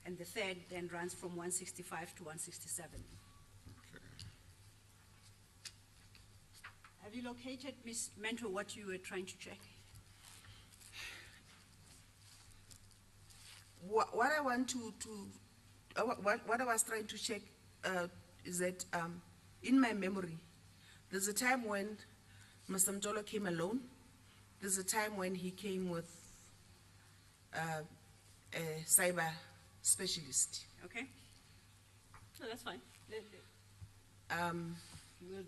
And the third then runs from 165 to 167. okay. Have you located, Ms. Mentor, what you were trying to check? What I want what I was trying to check is that in my memory, there's a time when Mr. Mtolo came alone. There's a time when he came with a cyber specialist. Okay? No, that's fine.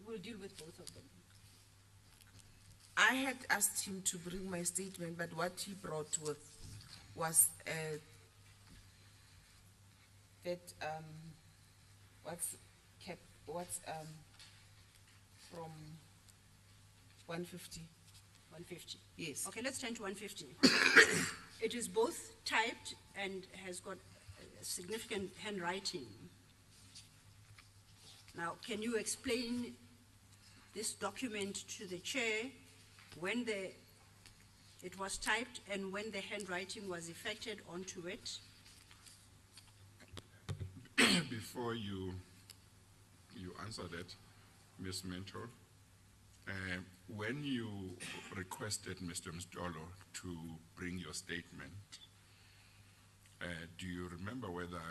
We'll deal with both of them. I had asked him to bring my statement, but what he brought with was that what's from 150. 150. Yes. Okay, let's turn to 150. It is both typed and has got significant handwriting. Now, can you explain this document to the chair when it was typed and when the handwriting was effected onto it? Before you answer that, Ms. Mentor, when you requested Mr. Mstolo to bring your statement, do you remember whether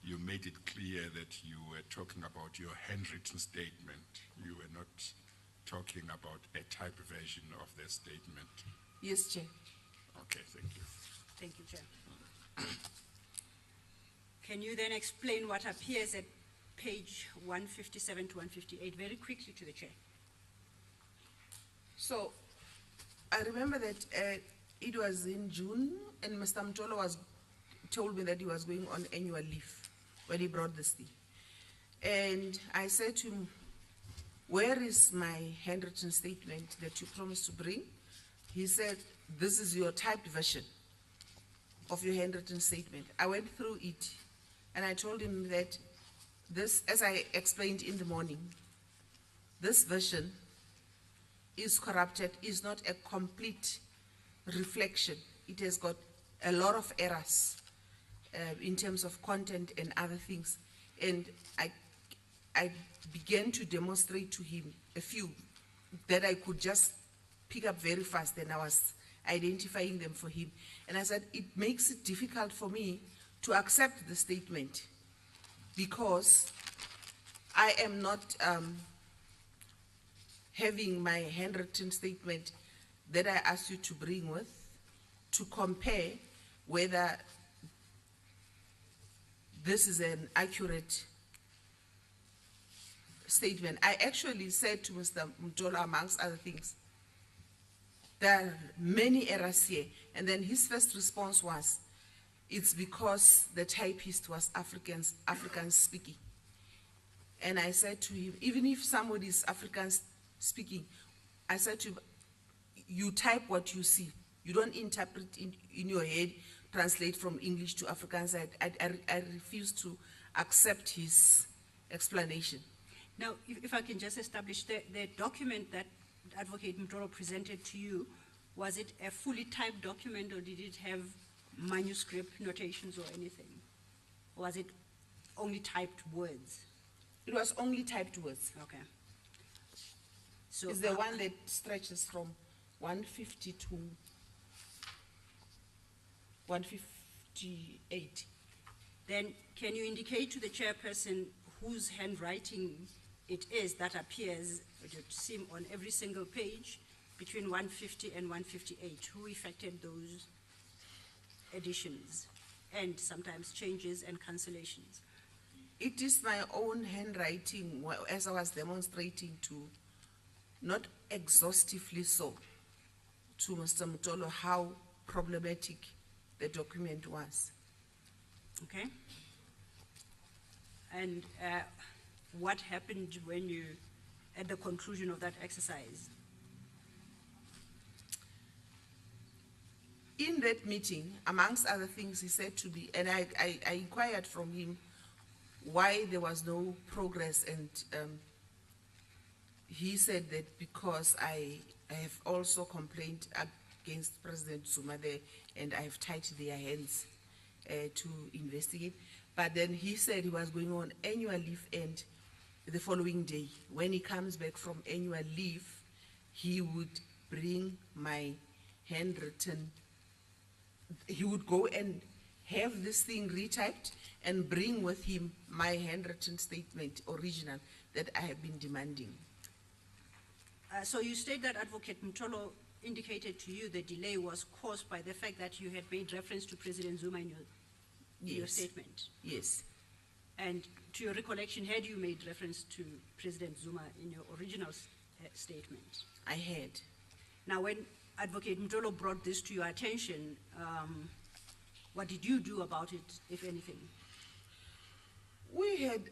you made it clear that you were talking about your handwritten statement? You were not talking about a typed version of the statement? Yes, Chair. Okay, thank you. Thank you, Chair. Can you then explain what appears at page 157 to 158 very quickly to the chair? So, I remember that it was in June, and Mr. Mtolo told me that he was going on annual leave when he brought this thing. And I said to him, where is my handwritten statement that you promised to bring? He said, this is your typed version of your handwritten statement. I went through it, and I told him that this, as I explained in the morning, this version is corrupted, is not a complete reflection. It has got a lot of errors in terms of content and other things. And I began to demonstrate to him a few that I could just pick up very fast, and I was identifying them for him. And I said, it makes it difficult for me to accept the statement because I am not having my handwritten statement that I asked you to bring with to compare whether this is an accurate statement. I actually said to Mr. Mtolo, amongst other things, there are many errors here. And then his first response was, it's because the typist was African speaking. And I said to him, even if somebody is African speaking, I said to him, you type what you see. You don't interpret in your head, translate from English to Afrikaans. I refuse to accept his explanation. Now, if I can just establish, the document that Advocate Mtolo presented to you, was it a fully typed document or did it have manuscript notations or anything? Or was it only typed words? It was only typed words. Okay. So It's the one that stretches from 150 to 158. then can you indicate to the chairperson whose handwriting it is that appears, it would seem on every single page between 150 and 158, who effected those additions and sometimes changes and cancellations? It is my own handwriting, as I was demonstrating to, not exhaustively so, to Mr. Mtolo how problematic the document was. Okay? And what happened when you, at the conclusion of that exercise? In that meeting, amongst other things, he said to me, and I inquired from him why there was no progress, and he said that because I have also complained against President Zuma there, and I have tied their hands to investigate. But then he said he was going on annual leave, and the following day, when he comes back from annual leave, he would bring my handwritten, he would go and have this thing retyped and bring with him my handwritten statement, original, that I have been demanding. So you state that Advocate Mtolo indicated to you the delay was caused by the fact that you had made reference to President Zuma in your Yes. statement. Yes, And to your recollection, had you made reference to President Zuma in your original statement? I had. Now, when Advocate Mtolo brought this to your attention, what did you do about it, if anything? We had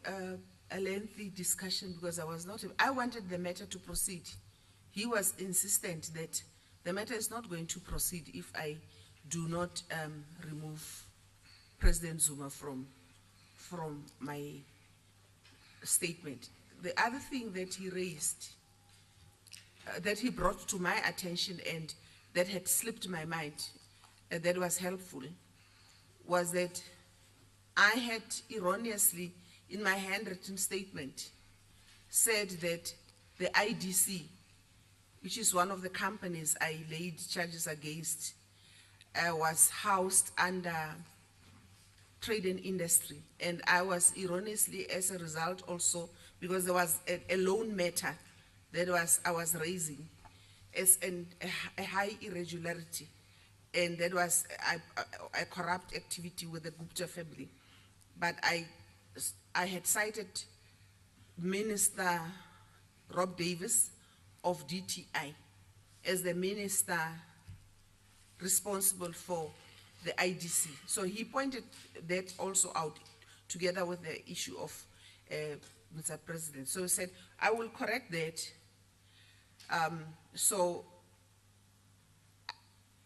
a lengthy discussion because I wanted the matter to proceed. He was insistent that the matter is not going to proceed if I do not remove President Zuma from my statement. The other thing that he raised, that he brought to my attention and that had slipped my mind, that was helpful, was that I had erroneously, in my handwritten statement, said that the IDC, which is one of the companies I laid charges against, was housed under trade and industry. And I was erroneously, as a result also, because there was a loan matter that I was raising as a high irregularity. And that was a corrupt activity with the Gupta family. But I had cited Minister Rob Davis of DTI as the minister responsible for the IDC. So he pointed that also out together with the issue of Mr. President. So he said, I will correct that. So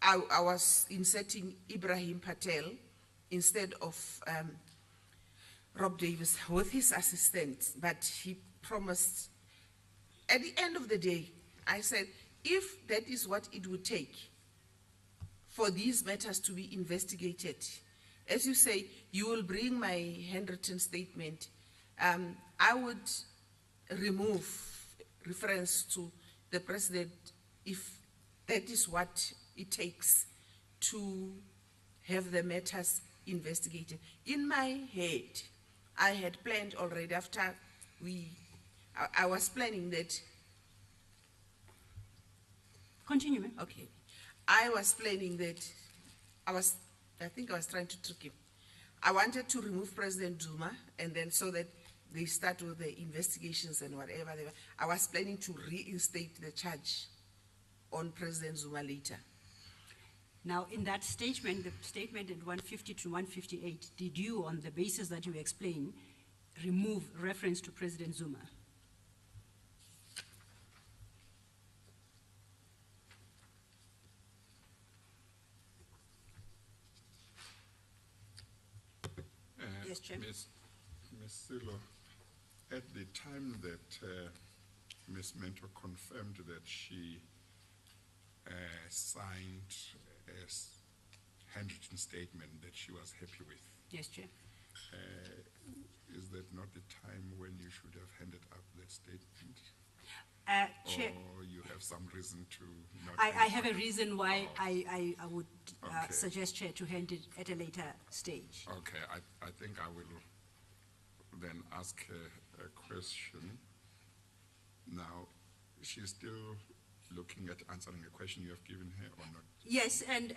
I was inserting Ibrahim Patel instead of Rob Davis with his assistant, but he promised. At the end of the day, I said, if that is what it would take for these matters to be investigated, as you say, you will bring my handwritten statement, I would remove reference to the president if that is what it takes to have the matters investigated. In my head, I had planned already after I was planning that. Continue, ma'am. Okay. I was planning that I think I was trying to trick him. I wanted to remove President Zuma, and then so that they start with the investigations and whatever they were. I was planning to reinstate the charge on President Zuma later. Now, in that statement, the statement at 150 to 158, did you, on the basis that you explain, remove reference to President Zuma? Yes, Chair. Ms. Silo, at the time that Ms. Mentor confirmed that she signed a handwritten statement that she was happy with, Yes, Chair. is that not the time when you should have handed up that statement? Chair, Or you have some reason to not? I hand have it a up? reason why I would Okay. suggest, Chair, to hand it at a later stage. Okay, I think I will then ask her a question. Now, she's still looking at answering the question you have given her or not? Yes, and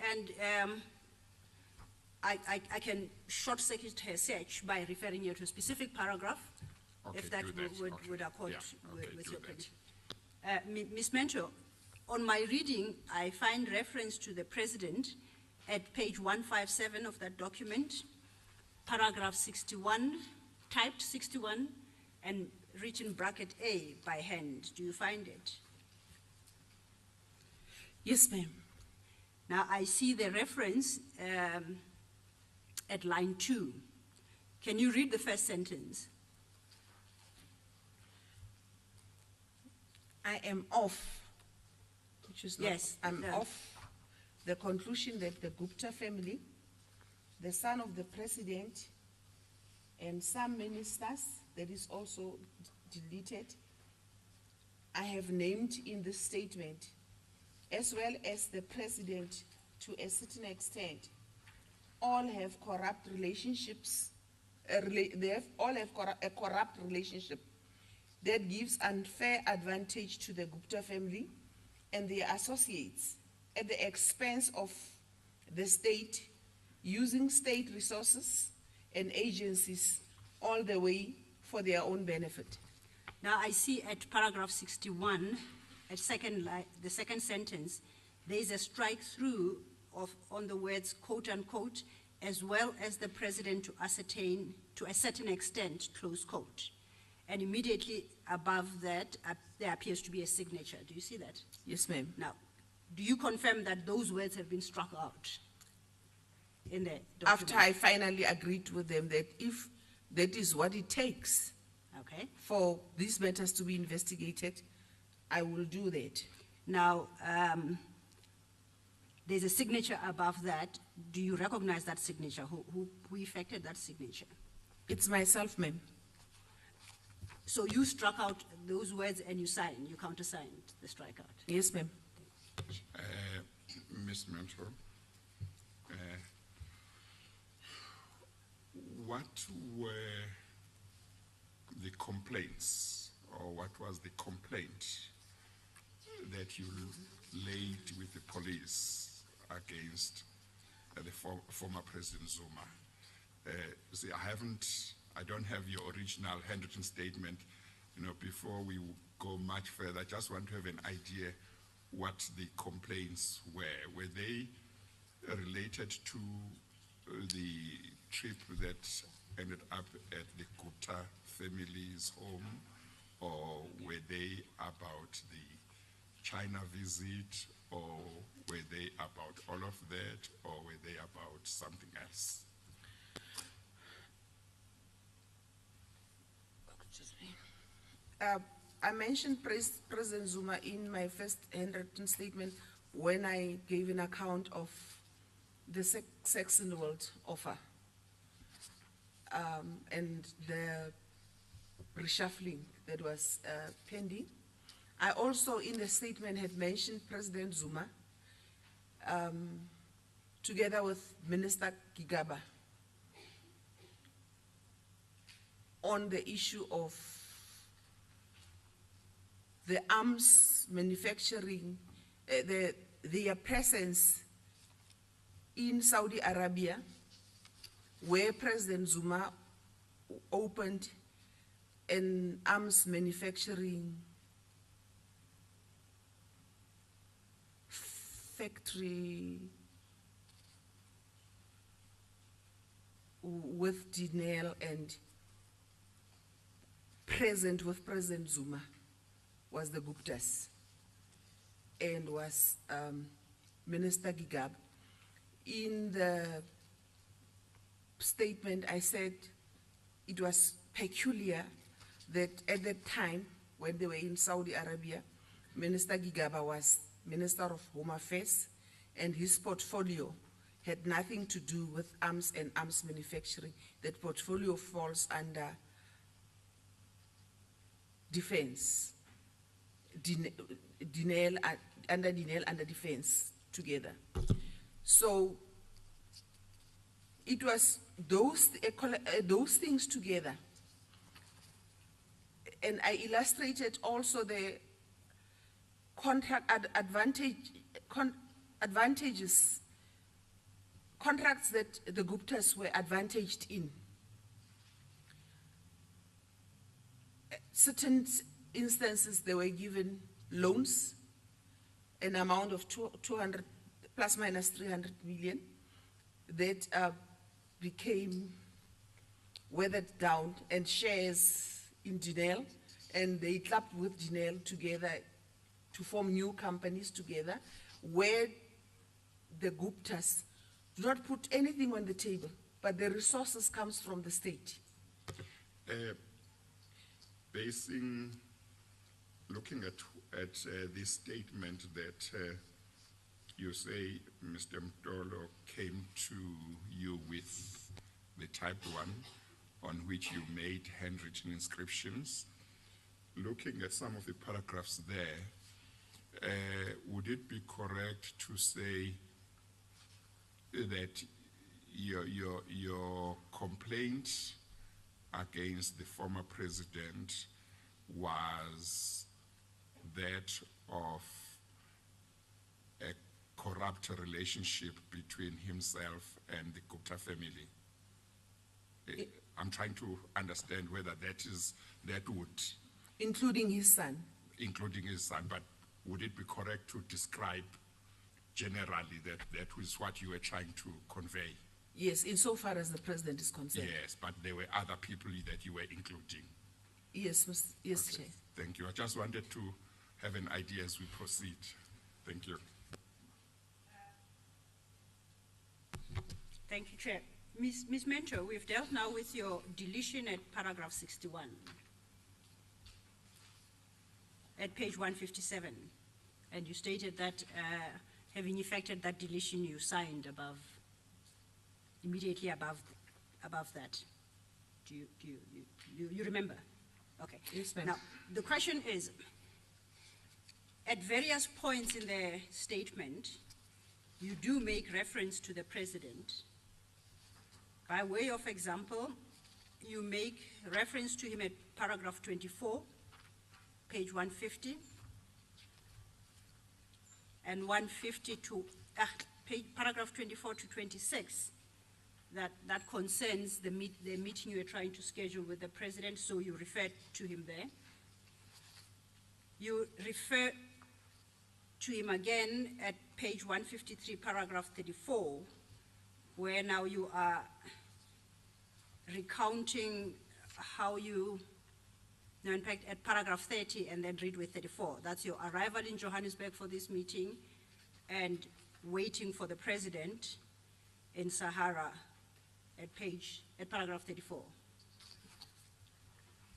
I can short-circuit her search by referring you to a specific paragraph, Okay, if that do that. would Okay. accord Yeah, okay, with do your that. permission. Ms. Mentor, on my reading, I find reference to the President at page 157 of that document, paragraph 61, typed 61, and written bracket A by hand. Do you find it? Yes, ma'am. Now, I see the reference at line 2. Can you read the first sentence? I am off, which is not, Yes, I'm the- off the conclusion that the Gupta family, the son of the president, and some ministers, that is also deleted, I have named in this statement, as well as the president to a certain extent, all have corrupt relationships, all have a corrupt relationship that gives unfair advantage to the Gupta family and their associates at the expense of the state, using state resources and agencies all the way for their own benefit. Now, I see at paragraph 61, at the second sentence, there is a strike through on the words quote unquote, as well as the president to ascertain to a certain extent, close quote. And immediately above that, there appears to be a signature. Do you see that? Yes, ma'am. Now, do you confirm that those words have been struck out in the document? After I finally agreed with them that if that is what it takes Okay. for these matters to be investigated, I will do that. Now, there's a signature above that. Do you recognize that signature? Who effected that signature? It's myself, ma'am. So you struck out those words and you signed, you countersigned the strikeout. Yes, ma'am. Ms. Mentor, what were the complaints, or what was the complaint that you laid with the police against the former President Zuma? See, I don't have your original handwritten statement. Before we go much further, I just want to have an idea what the complaints were. Were they related to the trip that ended up at the Gupta family's home, or were they about the China visit, or were they about all of that, or were they about something else? I mentioned President Zuma in my first handwritten statement when I gave an account of the Sex in the World offer and the reshuffling that was pending. I also, in the statement, had mentioned President Zuma together with Minister Gigaba on the issue of the arms manufacturing, their presence in Saudi Arabia, where President Zuma opened an arms manufacturing factory with Dinel and present with President Zuma was the Guptas and was Minister Gigab. In the statement, I said it was peculiar that at that time, when they were in Saudi Arabia, Minister Gigaba was Minister of Home Affairs, and his portfolio had nothing to do with arms and arms manufacturing. That portfolio falls under defense. Dinel, under defense together. So it was those things together. And I illustrated also the contract advantages, contracts that the Guptas were advantaged in. Certain instances, they were given loans, an amount of 200 plus minus 300 million that became weathered down, and shares in Dinel and they clubbed with Janelle together to form new companies together, where the Guptas do not put anything on the table, but the resources comes from the state. Looking at this statement that you say Mr. Mtolo came to you with the typed one on which you made handwritten inscriptions, looking at some of the paragraphs there, would it be correct to say that your complaint against the former president was that of a corrupt relationship between himself and the Gupta family? I'm trying to understand whether that would, Including his son. including his son, but would it be correct to describe generally that was what you were trying to convey? Yes, insofar as the president is concerned. Yes, but there were other people that you were including. Yes, yes, Okay, Chair. thank you. I just wanted to have an idea as we proceed. Thank you. Thank you, Chair. Ms. Mentor, we've dealt now with your deletion at paragraph 61, at page 157, and you stated that having effected that deletion, you signed immediately above that. Do you remember? Okay. Yes, ma'am. Now, the question is, at various points in the statement, you do make reference to the president. By way of example, you make reference to him at paragraph 24, page 150, and 150 to paragraph 24 to 26, that concerns the meeting you were trying to schedule with the president, so you refer to him there. You refer to him again at page 153, paragraph 34, where now you are recounting how you, no, in fact, at paragraph 30, and then read with 34. That's your arrival in Johannesburg for this meeting and waiting for the president in Sahara at paragraph 34.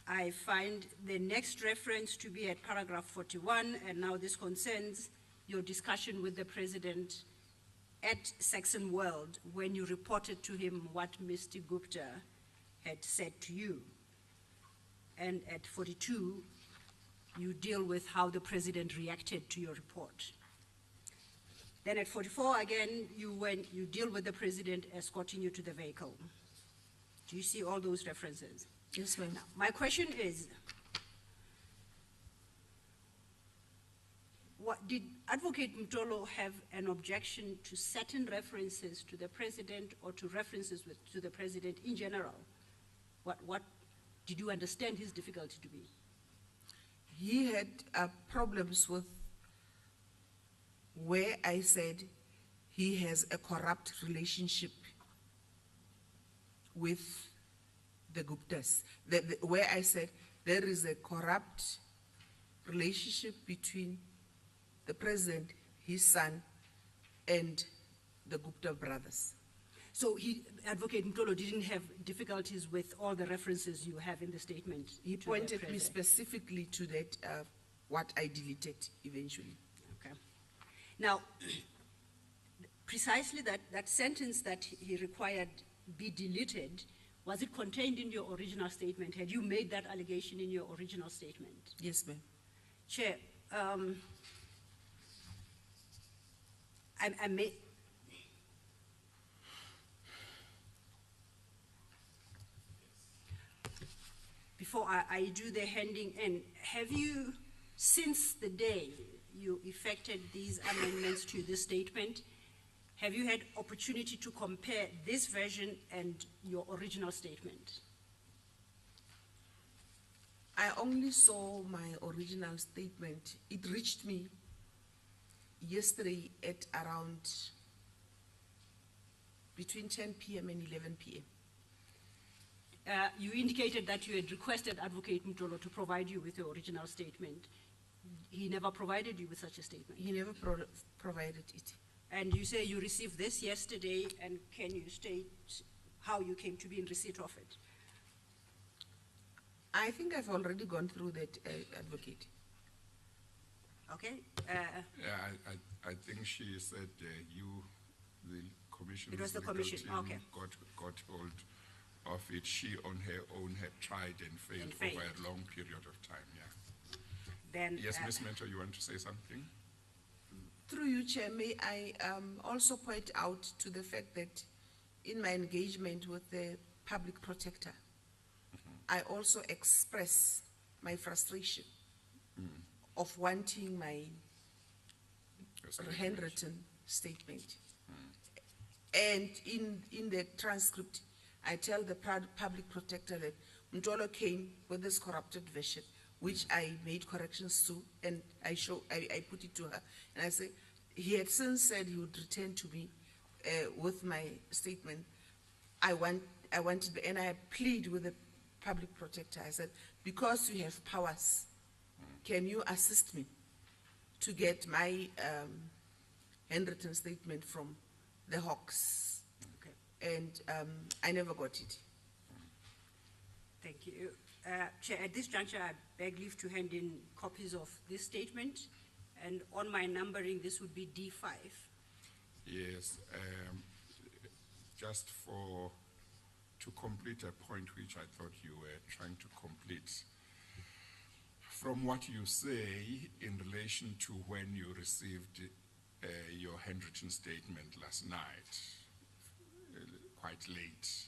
I find the next reference to be at paragraph 41, and now this concerns your discussion with the president at Saxon World when you reported to him what Mr. Gupta had said to you. And at 42, you deal with how the president reacted to your report. Then at 44, again, you deal with the president escorting you to the vehicle. Do you see all those references? Yes, ma'am. Now, my question is, did Advocate Mtolo have an objection to certain references to the president or to references to the president in general? What did you understand his difficulty to be? He had problems with where I said he has a corrupt relationship with the Guptas. Where I said there is a corrupt relationship between the president, his son, and the Gupta brothers. So Advocate Mtolo didn't have difficulties with all the references you have in the statement? He to the pointed me president? specifically to that, what I deleted eventually. Okay. Now, precisely that sentence that he required be deleted, was it contained in your original statement? Had you made that allegation in your original statement? Yes, ma'am. Chair, I may... Before I do the handing in, have you, since the day you effected these amendments to this statement, have you had opportunity to compare this version and your original statement? I only saw my original statement. It reached me yesterday at around between 10 p.m. and 11 p.m. You indicated that you had requested Advocate Mtolo to provide you with your original statement. He never provided you with such a statement. He never provided it. And you say you received this yesterday, and can you state how you came to be in receipt of it? I think I've already gone through that, Advocate. Okay? Yeah, I think she said the commission. It was the legal commission, team okay. Got hold of it. She on her own had tried and failed over a long period of time, yeah. Then, Yes, Ms. Mentor, you want to say something? Through you, Chair, may I also point out to the fact that in my engagement with the public protector, I also express my frustration of wanting my handwritten statement. And in the transcript, I tell the public protector that Mtolo came with this corrupted version, which I made corrections to, and I put it to her. And I say, he had since said he would return to me with my statement. I wanted, and I plead with the public protector. I said, because you have powers, can you assist me to get my handwritten statement from the Hawks? okay. And I never got it. Thank you. Chair, at this juncture, I beg leave to hand in copies of this statement, and on my numbering, this would be D5. Yes, just to complete a point which I thought you were trying to complete. From what you say in relation to when you received your handwritten statement last night, quite late,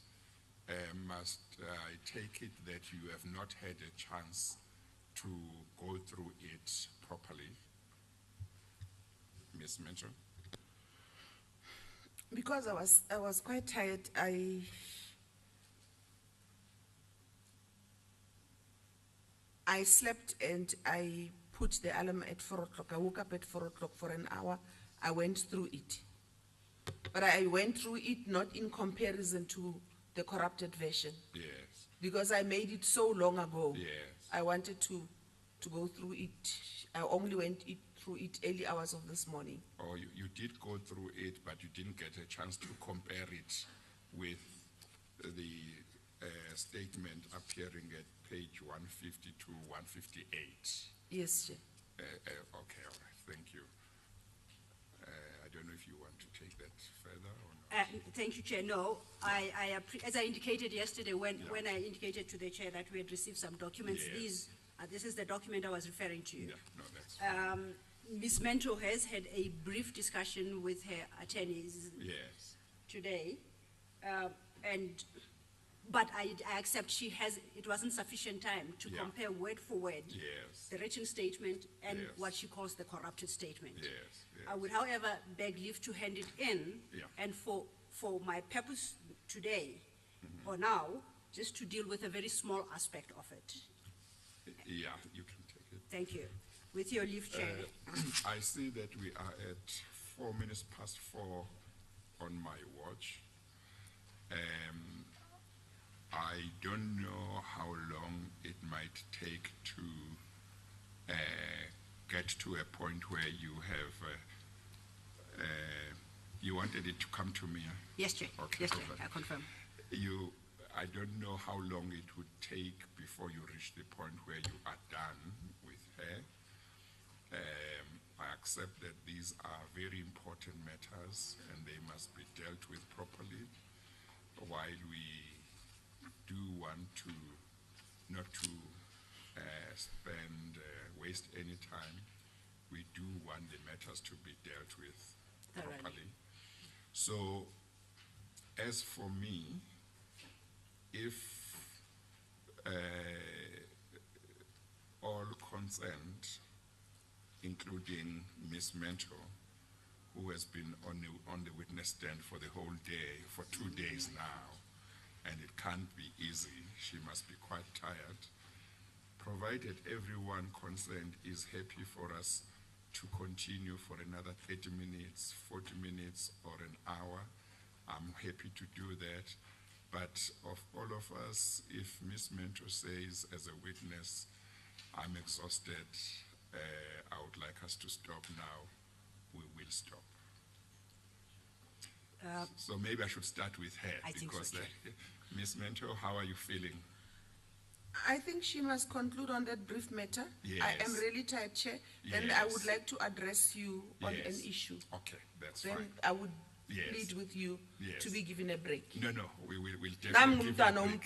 must I take it that you have not had a chance to go through it properly, Ms. Mentor? Because I was quite tired, I slept and I put the alarm at 4 o'clock. I woke up at 4 o'clock for an hour. I went through it. But I went through it not in comparison to the corrupted version. Yes, Because I made it so long ago. yes. I wanted to go through it. I only went through it early hours of this morning. Or you did go through it, but you didn't get a chance to compare it with the statement appearing at page 150 to 158. Yes, Chair. Okay, all right, thank you. I don't know if you want to take that further or not. Thank you, Chair. No, as I indicated yesterday when I indicated to the Chair that we had received some documents, Yes. this is the document I was referring to. Yeah, no, that's fine. Ms. Mento has had a brief discussion with her attorneys Yes, today, but I accept it wasn't sufficient time to Yeah. compare word for word yes, the written statement and Yes. what she calls the corrupted statement. yes, I yes. would, however, beg leave to hand it in, Yeah. and for my purpose today, Mm-hmm. or now, just to deal with a very small aspect of it. Yeah, you can take it. Thank you. With your leave, Chair. I see that we are at 4 minutes past 4 on my watch. I don't know how long it might take to get to a point where you have, you wanted it to come to me. Huh? Yes, Chair. Okay, Yes, Chair. all right. I confirm. I don't know how long it would take before you reach the point where you are done with her. I accept that these are very important matters and they must be dealt with properly. While we do want to not to waste any time, we do want the matters to be dealt with Thoroughly. properly. So, as for me, if all concerned, including Ms. Mento, who has been on the witness stand for the whole day, for 2 days now, and it can't be easy, she must be quite tired, provided everyone concerned is happy for us to continue for another 30 minutes, 40 minutes, or an hour, I'm happy to do that. But of all of us, if Ms. Mento says as a witness, I'm exhausted, I would like us to stop now, we will stop. So maybe I should start with her. I think so, because Chair. Ms. Mento, how are you feeling? I think she must conclude on that brief matter. I am Yes. really tired, Chair. Then I would Yes. like to address you on Yes. an issue. Okay, that's Then fine. I would Yes. plead with you Yes. to be given a break. No, we'll Nam definitely give you a ngumntwana break.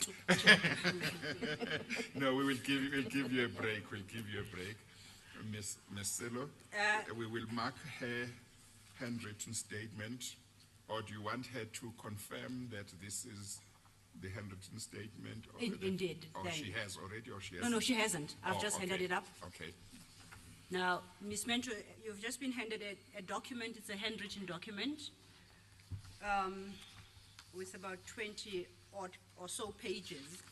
womntu. No, we'll give you a break. We'll give you a break. Ms. Selo, we will mark her handwritten statement, or do you want her to confirm that this is the handwritten statement? Or Indeed, Or then. she has already, or she has? No, she hasn't. I've Oh, just handed okay. it up. Okay. Now, Ms. Mento, you've just been handed a document. It's a handwritten document with about 20 or so pages.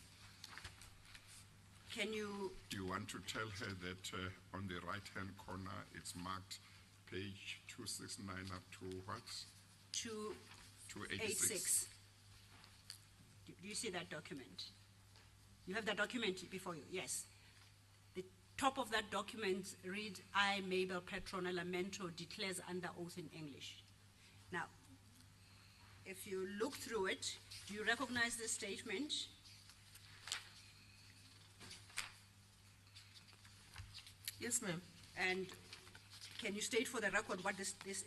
Can you, Do you want to tell her that on the right-hand corner, it's marked page 269 up to what? 286? Do you see that document? You have that document before you? Yes. The top of that document reads, I, Mabel Petronella Mento, declares under oath in English. Now, if you look through it, do you recognize this statement? Yes, ma'am. And can you state for the record what this is?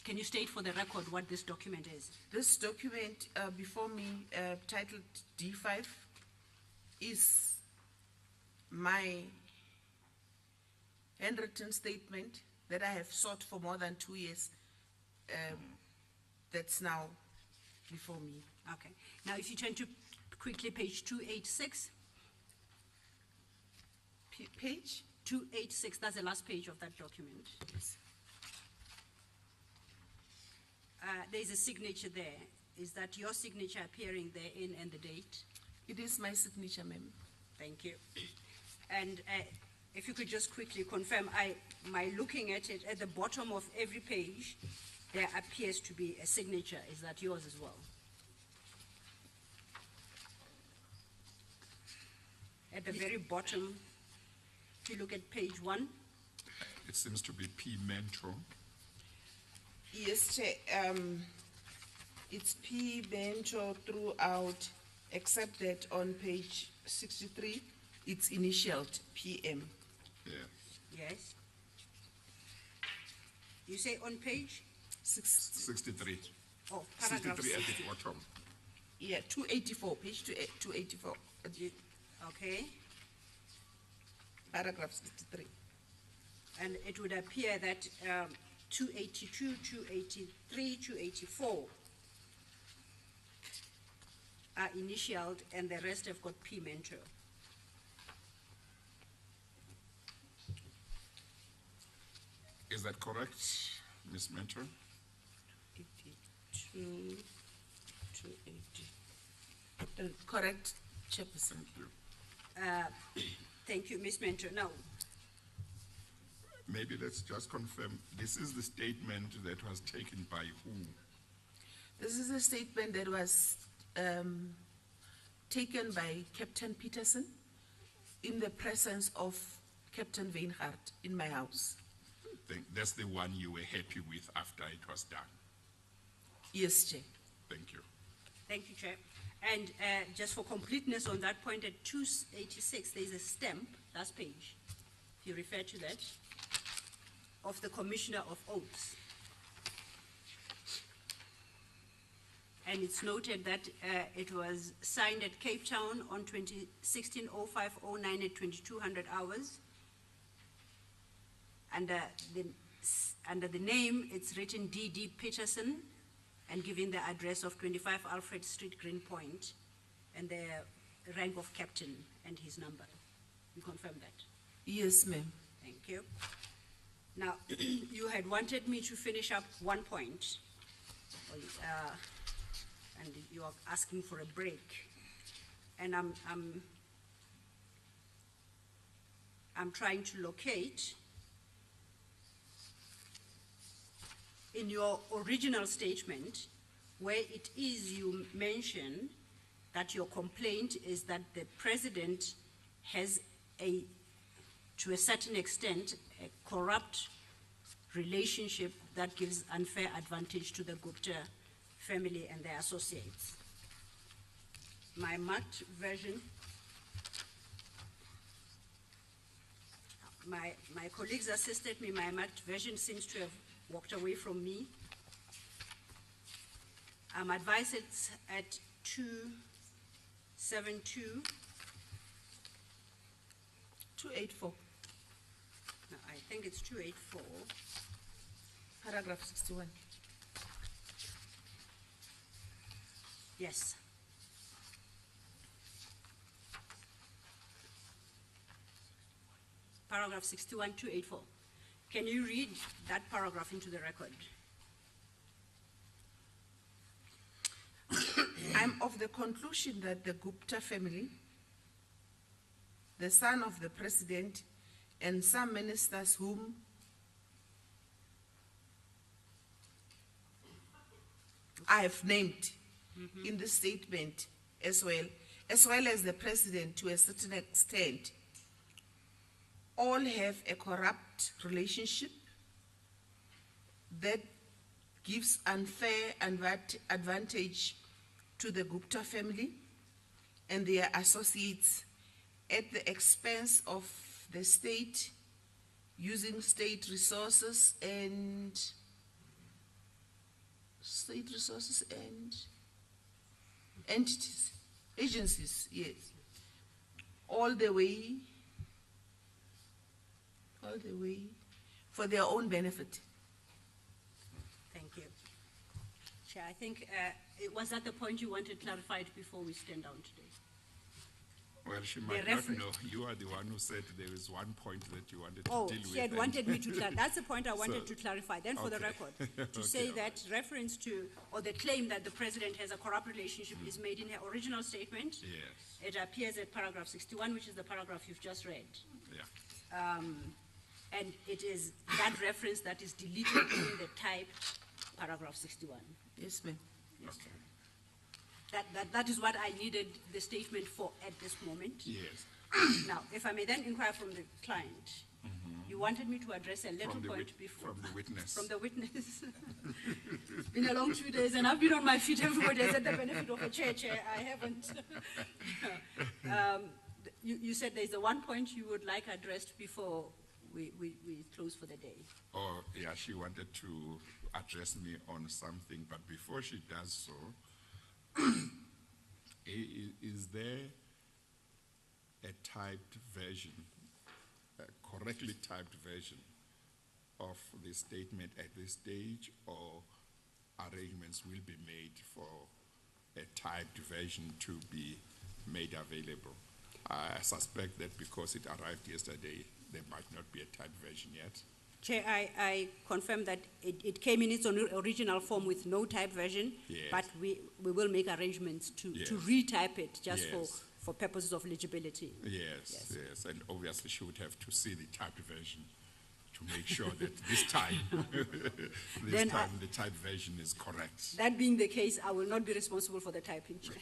Can you state for the record what this document is? This document before me, titled D5, is my handwritten statement that I have sought for more than 2 years. That's now before me. Okay. Now, if you turn to quickly page 286. Page? 286, that's the last page of that document. Yes. There's a signature there. Is that your signature appearing therein and the date? It is my signature, ma'am. Thank you. And if you could just quickly confirm, my looking at it, at the bottom of every page, there appears to be a signature. Is that yours as well? At the very bottom, if you look at page 1, It seems to be P. Mento. Yes, Chair, it's P. Bento throughout, except that on page 63, it's initialed PM. Yeah. yes. You say on page? 63. Oh, paragraph 63 at 60. the bottom. Yeah, 284, page 284, Okay, paragraph 63. and it would appear that 282, 283, 284 are initialed and the rest have got P Mento. Is that correct, Ms. Mento? 82, 280. Correct, Chairperson. Thank you. Thank you, Ms. Mento. Now, Maybe let's just confirm, this is the statement that was taken by who? This is a statement that was taken by Captain Peterson in the presence of Captain Weinhardt in my house. That's the one you were happy with after it was done. Yes, Chair. Thank you. thank you, Chair. And just for completeness on that point, at 286, there's a stamp, last page, if you refer to that, of the Commissioner of Oaths. And it's noted that it was signed at Cape Town on 16/05/09 at 2200 hours. Under the name, it's written D.D. Peterson, and giving the address of 25 Alfred Street, Greenpoint, and the rank of captain and his number. You confirm that? Yes, ma'am. Thank you. Now, you had wanted me to finish up one point, and you are asking for a break. And I'm trying to locate in your original statement, where it is you mention that your complaint is that the president has to a certain extent, a corrupt relationship that gives unfair advantage to the Gupta family and their associates. My marked version, my colleagues assisted me, my marked version seems to have walked away from me. I'm advised it's at 272. 284, No, I think it's 284. paragraph 61. Yes. Paragraph 61, 284. Can you read that paragraph into the record? I'm of the conclusion that the Gupta family, the son of the president, and some ministers whom I have named in the statement as well as the president to a certain extent, all have a corrupt relationship that gives unfair advantage to the Gupta family and their associates at the expense of the state, using state resources and entities, agencies, yes, all the way for their own benefit. Thank you. Chair, I think, was that the point you wanted clarified before we stand down today? Well, she might not know. You are the one who said there is one point that you wanted to Oh, deal with. she had and- wanted me to clarify. That's the point I wanted to clarify. Then for the Okay. record, to Okay, say all that reference to, or the claim that the president has a corrupt relationship is made in her original statement. Yes, It appears at paragraph 61, which is the paragraph you've just read. yeah. And it is that reference that is deleted in the typed paragraph 61. Yes, ma'am. Okay. That is what I needed the statement for at this moment. Yes. Now, if I may then inquire from the client, you wanted me to address a little From the point wit- before. from the witness. From the witness. It's been a long 2 days and I've been on my feet. Everybody has had the benefit of a chair. I haven't. You said there's a one point you would like addressed before we close for the day. Oh, yeah, she wanted to address me on something, but before she does so, is there a typed version, a correctly typed version of the statement at this stage, or arrangements will be made for a typed version to be made available? I suspect that because it arrived yesterday, there might not be a typed version yet. Chair, I confirm that it came in its original form with no type version, Yes. but we will make arrangements to Yes. retype it just Yes. for purposes of legibility. Yes, yes, and obviously she would have to see the typed version to make sure that this time, Then I- the typed version is correct. That being the case, I will not be responsible for the typing, Chair.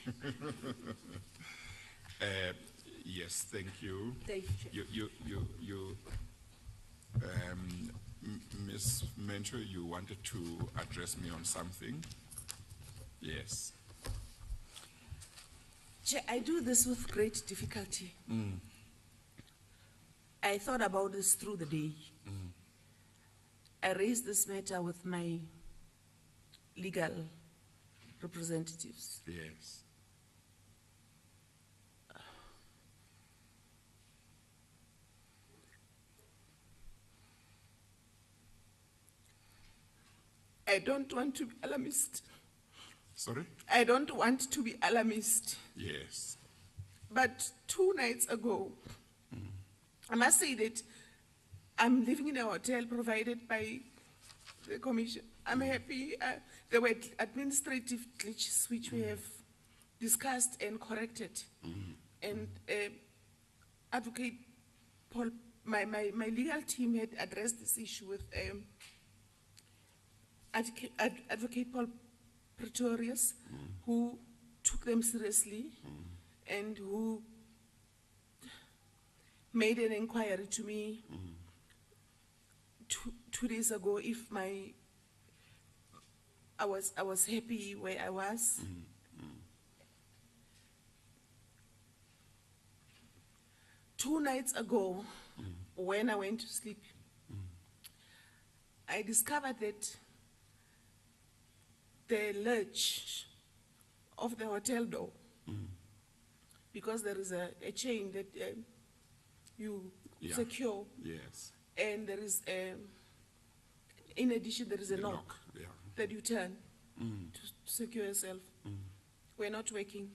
Yes, thank you. Thank you, Chair. Ms. Mentor, you wanted to address me on something? Yes. Chair, I do this with great difficulty. I thought about this through the day. I raised this matter with my legal representatives. Yes. I don't want to be alarmist. Sorry? I don't want to be alarmist. Yes. But 2 nights ago, I must say that I'm living in a hotel provided by the commission. I'm happy. There were administrative glitches which we have discussed and corrected. And Advocate Paul, my legal team had addressed this issue with Advocate Paul Pretorius who took them seriously and who made an inquiry to me 2 days ago if I was happy where I was. Two nights ago, when I went to sleep, I discovered that the latch of the hotel door, because there is a chain that you Yeah. secure, Yes. and there is in addition there is a The lock Yeah. that you turn to secure yourself. We're not working.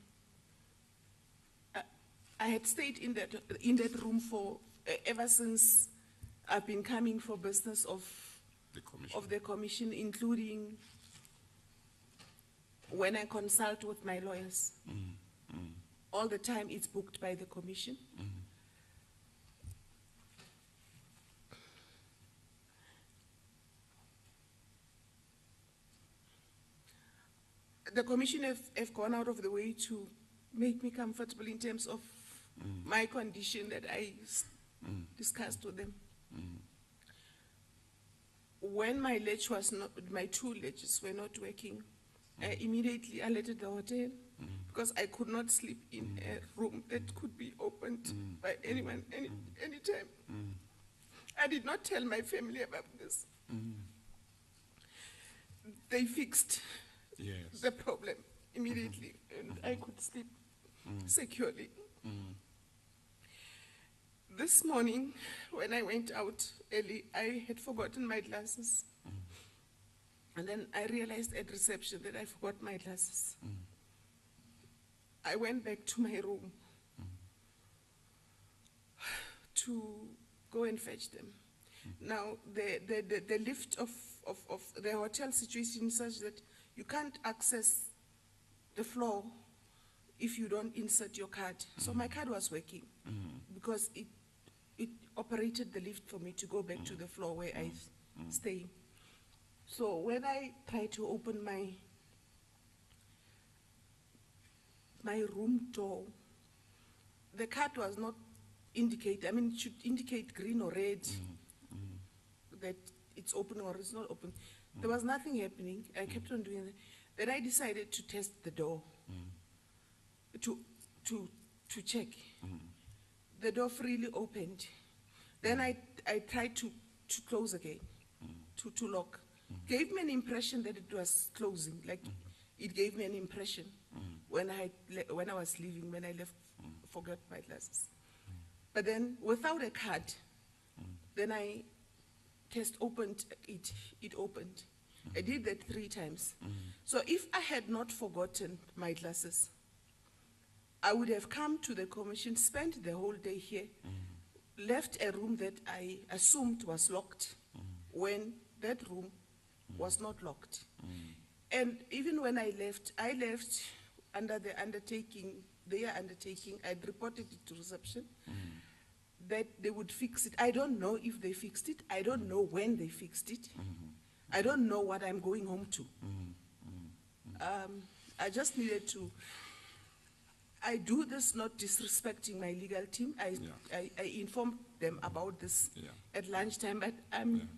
I had stayed in that room for ever since I've been coming for business of the commission, including when I consult with my lawyers. All the time it's booked by the commission. The commission have gone out of the way to make me comfortable in terms of my condition that I discussed with them. When my ledge was not, my two ledges were not working, I immediately alerted the hotel because I could not sleep in a room that could be opened by anyone, anytime. I did not tell my family about this. They fixed Yes. the problem immediately, and I could sleep securely. This morning, when I went out early, I had forgotten my glasses. And then I realized at reception that I forgot my glasses. I went back to my room to go and fetch them. Now, the lift of the hotel situation is such that you can't access the floor if you don't insert your card. So my card was working because it operated the lift for me to go back to the floor where I stay. So when I tried to open my room door, the card was not indicate. I mean, it should indicate green or red that it's open or it's not open. There was nothing happening. I kept on doing that. Then I decided to test the door to check. The door freely opened. Then I tried to close again, to lock. Gave me an impression that it was closing, like it gave me an impression when I was leaving, when I left, forgot my glasses. But then without a card, then I opened it, it opened. I did that 3 times. So if I had not forgotten my glasses, I would have come to the commission, spent the whole day here, left a room that I assumed was locked when that room was not locked. And even when I left under the undertaking, their undertaking, I'd reported it to reception that they would fix it. I don't know if they fixed it. I don't know when they fixed it. I don't know what I'm going home to. I just needed to, I do this not disrespecting my legal team. I informed them about this at lunchtime, but I'm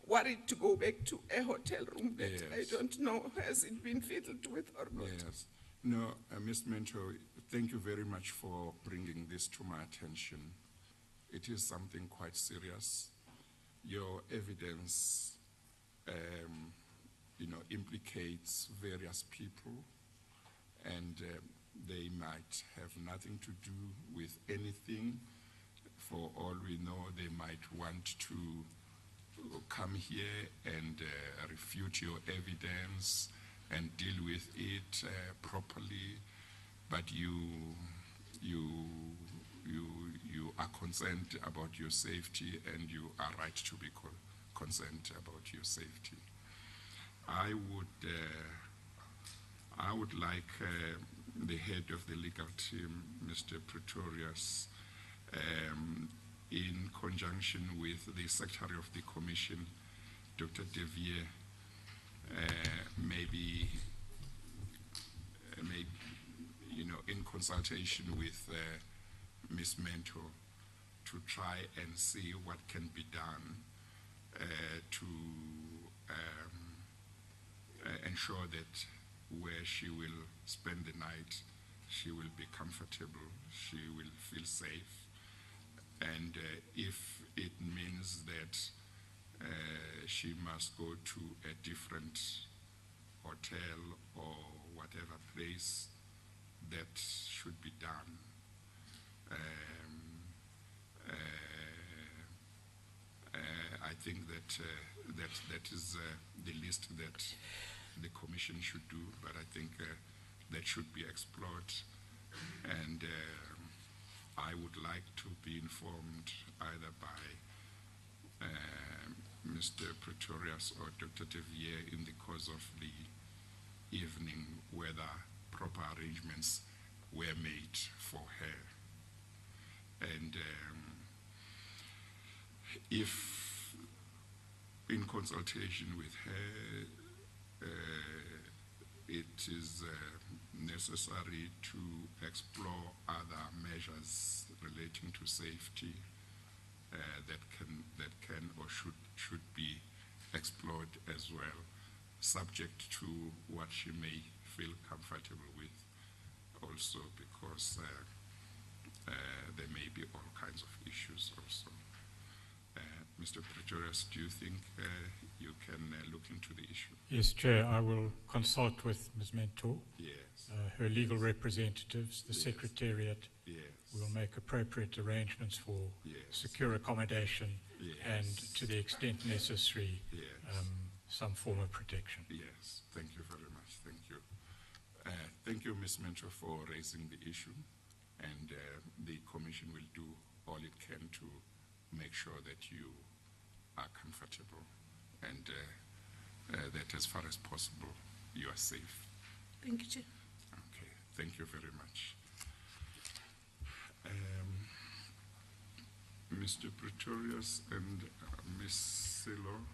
worried to go back to a hotel room that I don't know, has it been fiddled with or not. Yes. No, Ms. Mentor, thank you very much for bringing this to my attention. It is something quite serious. Your evidence, implicates various people, and they might have nothing to do with anything. For all we know, they might want to come here and refute your evidence and deal with it properly, but you are concerned about your safety, and you are right to be concerned about your safety. I would like the head of the legal team, Mr. Pretorius, in conjunction with the Secretary of the Commission, Dr. Vytjie, maybe maybe, in consultation with Ms. Mento, to try and see what can be done to ensure that where she will spend the night, she will be comfortable, she will feel safe. And if it means that she must go to a different hotel or whatever place, that should be done. I think that that is the least that the Commission should do, but I think that should be explored. And I would like to be informed either by Mr. Pretorius or Dr. Vytjie in the course of the evening whether proper arrangements were made for her. And if in consultation with her it is necessary to explore other measures relating to safety that can or should be explored as well, subject to what she may feel comfortable with also, because there may be all kinds of issues also. Mr. Pretorius, do you think you can look into the issue? Yes, Chair, I will consult with Ms. Mentor, Yes. her legal representatives, the Yes. Secretariat. Yes. We'll make appropriate arrangements for Yes. secure accommodation Yes. and, to the extent necessary, Yes. some form of protection. Yes, thank you very much. Thank you. Thank you, Ms. Mentor, for raising the issue, and the Commission will do all it can to make sure that you are comfortable and that as far as possible you are safe. Thank you, Chair. Okay, thank you very much. Mr. Pretorius and Ms. Silo,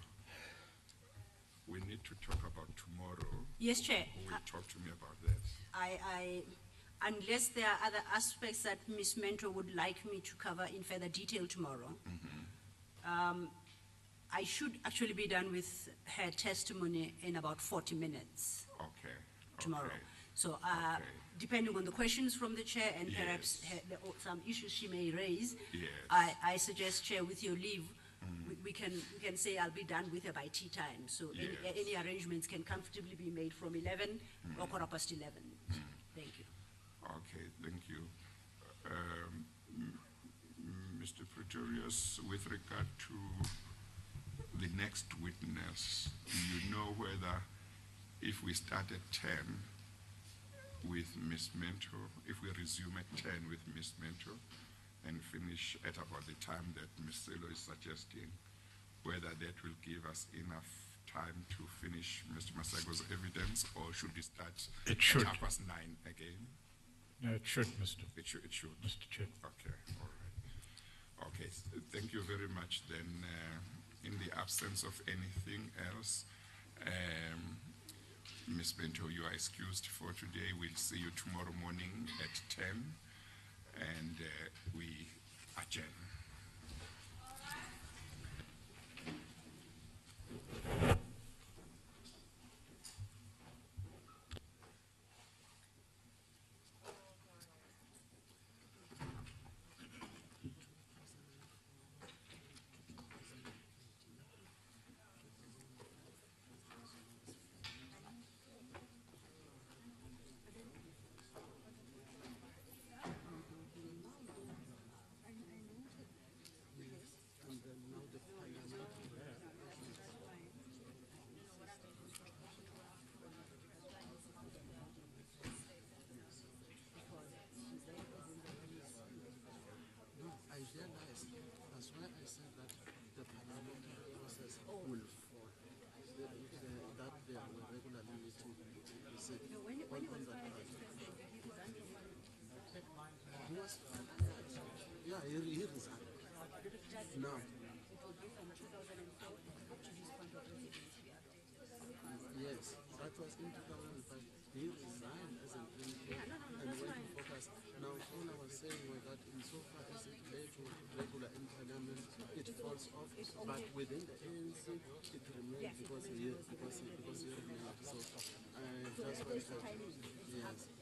we need to talk about tomorrow. Yes, Chair. Who will talk to me about that? Unless there are other aspects that Ms. Mentor would like me to cover in further detail tomorrow, I should actually be done with her testimony in about 40 minutes Okay. tomorrow. Okay. So Okay. depending on the questions from the Chair and perhaps Yes. some issues she may raise, Yes. I suggest, Chair, with your leave, we can say I'll be done with her by tea time. So Yes. any arrangements can comfortably be made from 11 or 11:15. Thank you. Okay, thank you. Mr. Pretorius, with regard to the next witness, do you know whether if we start at 10 with Ms. Mentor, if we resume at 10 with Ms. Mentor and finish at about the time that Ms. Silo is suggesting, whether that will give us enough time to finish Mr. Masago's evidence, or should we start It should. at 9:30 again? No, it should, Mr. It should. Mr. Chair. Okay, all right. Okay, thank you very much. Then, in the absence of anything else, Ms. Bento, you are excused for today. We'll see you tomorrow morning at 10, and we adjourn. I realized, that's why I said that the parliamentary process will fall. That they are regularly meeting. He said, on that part. He was, yeah, he resigned. Now. Yes, that was in 2005. he resigned as an MP and went to focus. Now, all I was saying was that insofar as it led to regular in parliament, it falls off, but within the ANC, it remains because he remained. So I just wanted to, yes.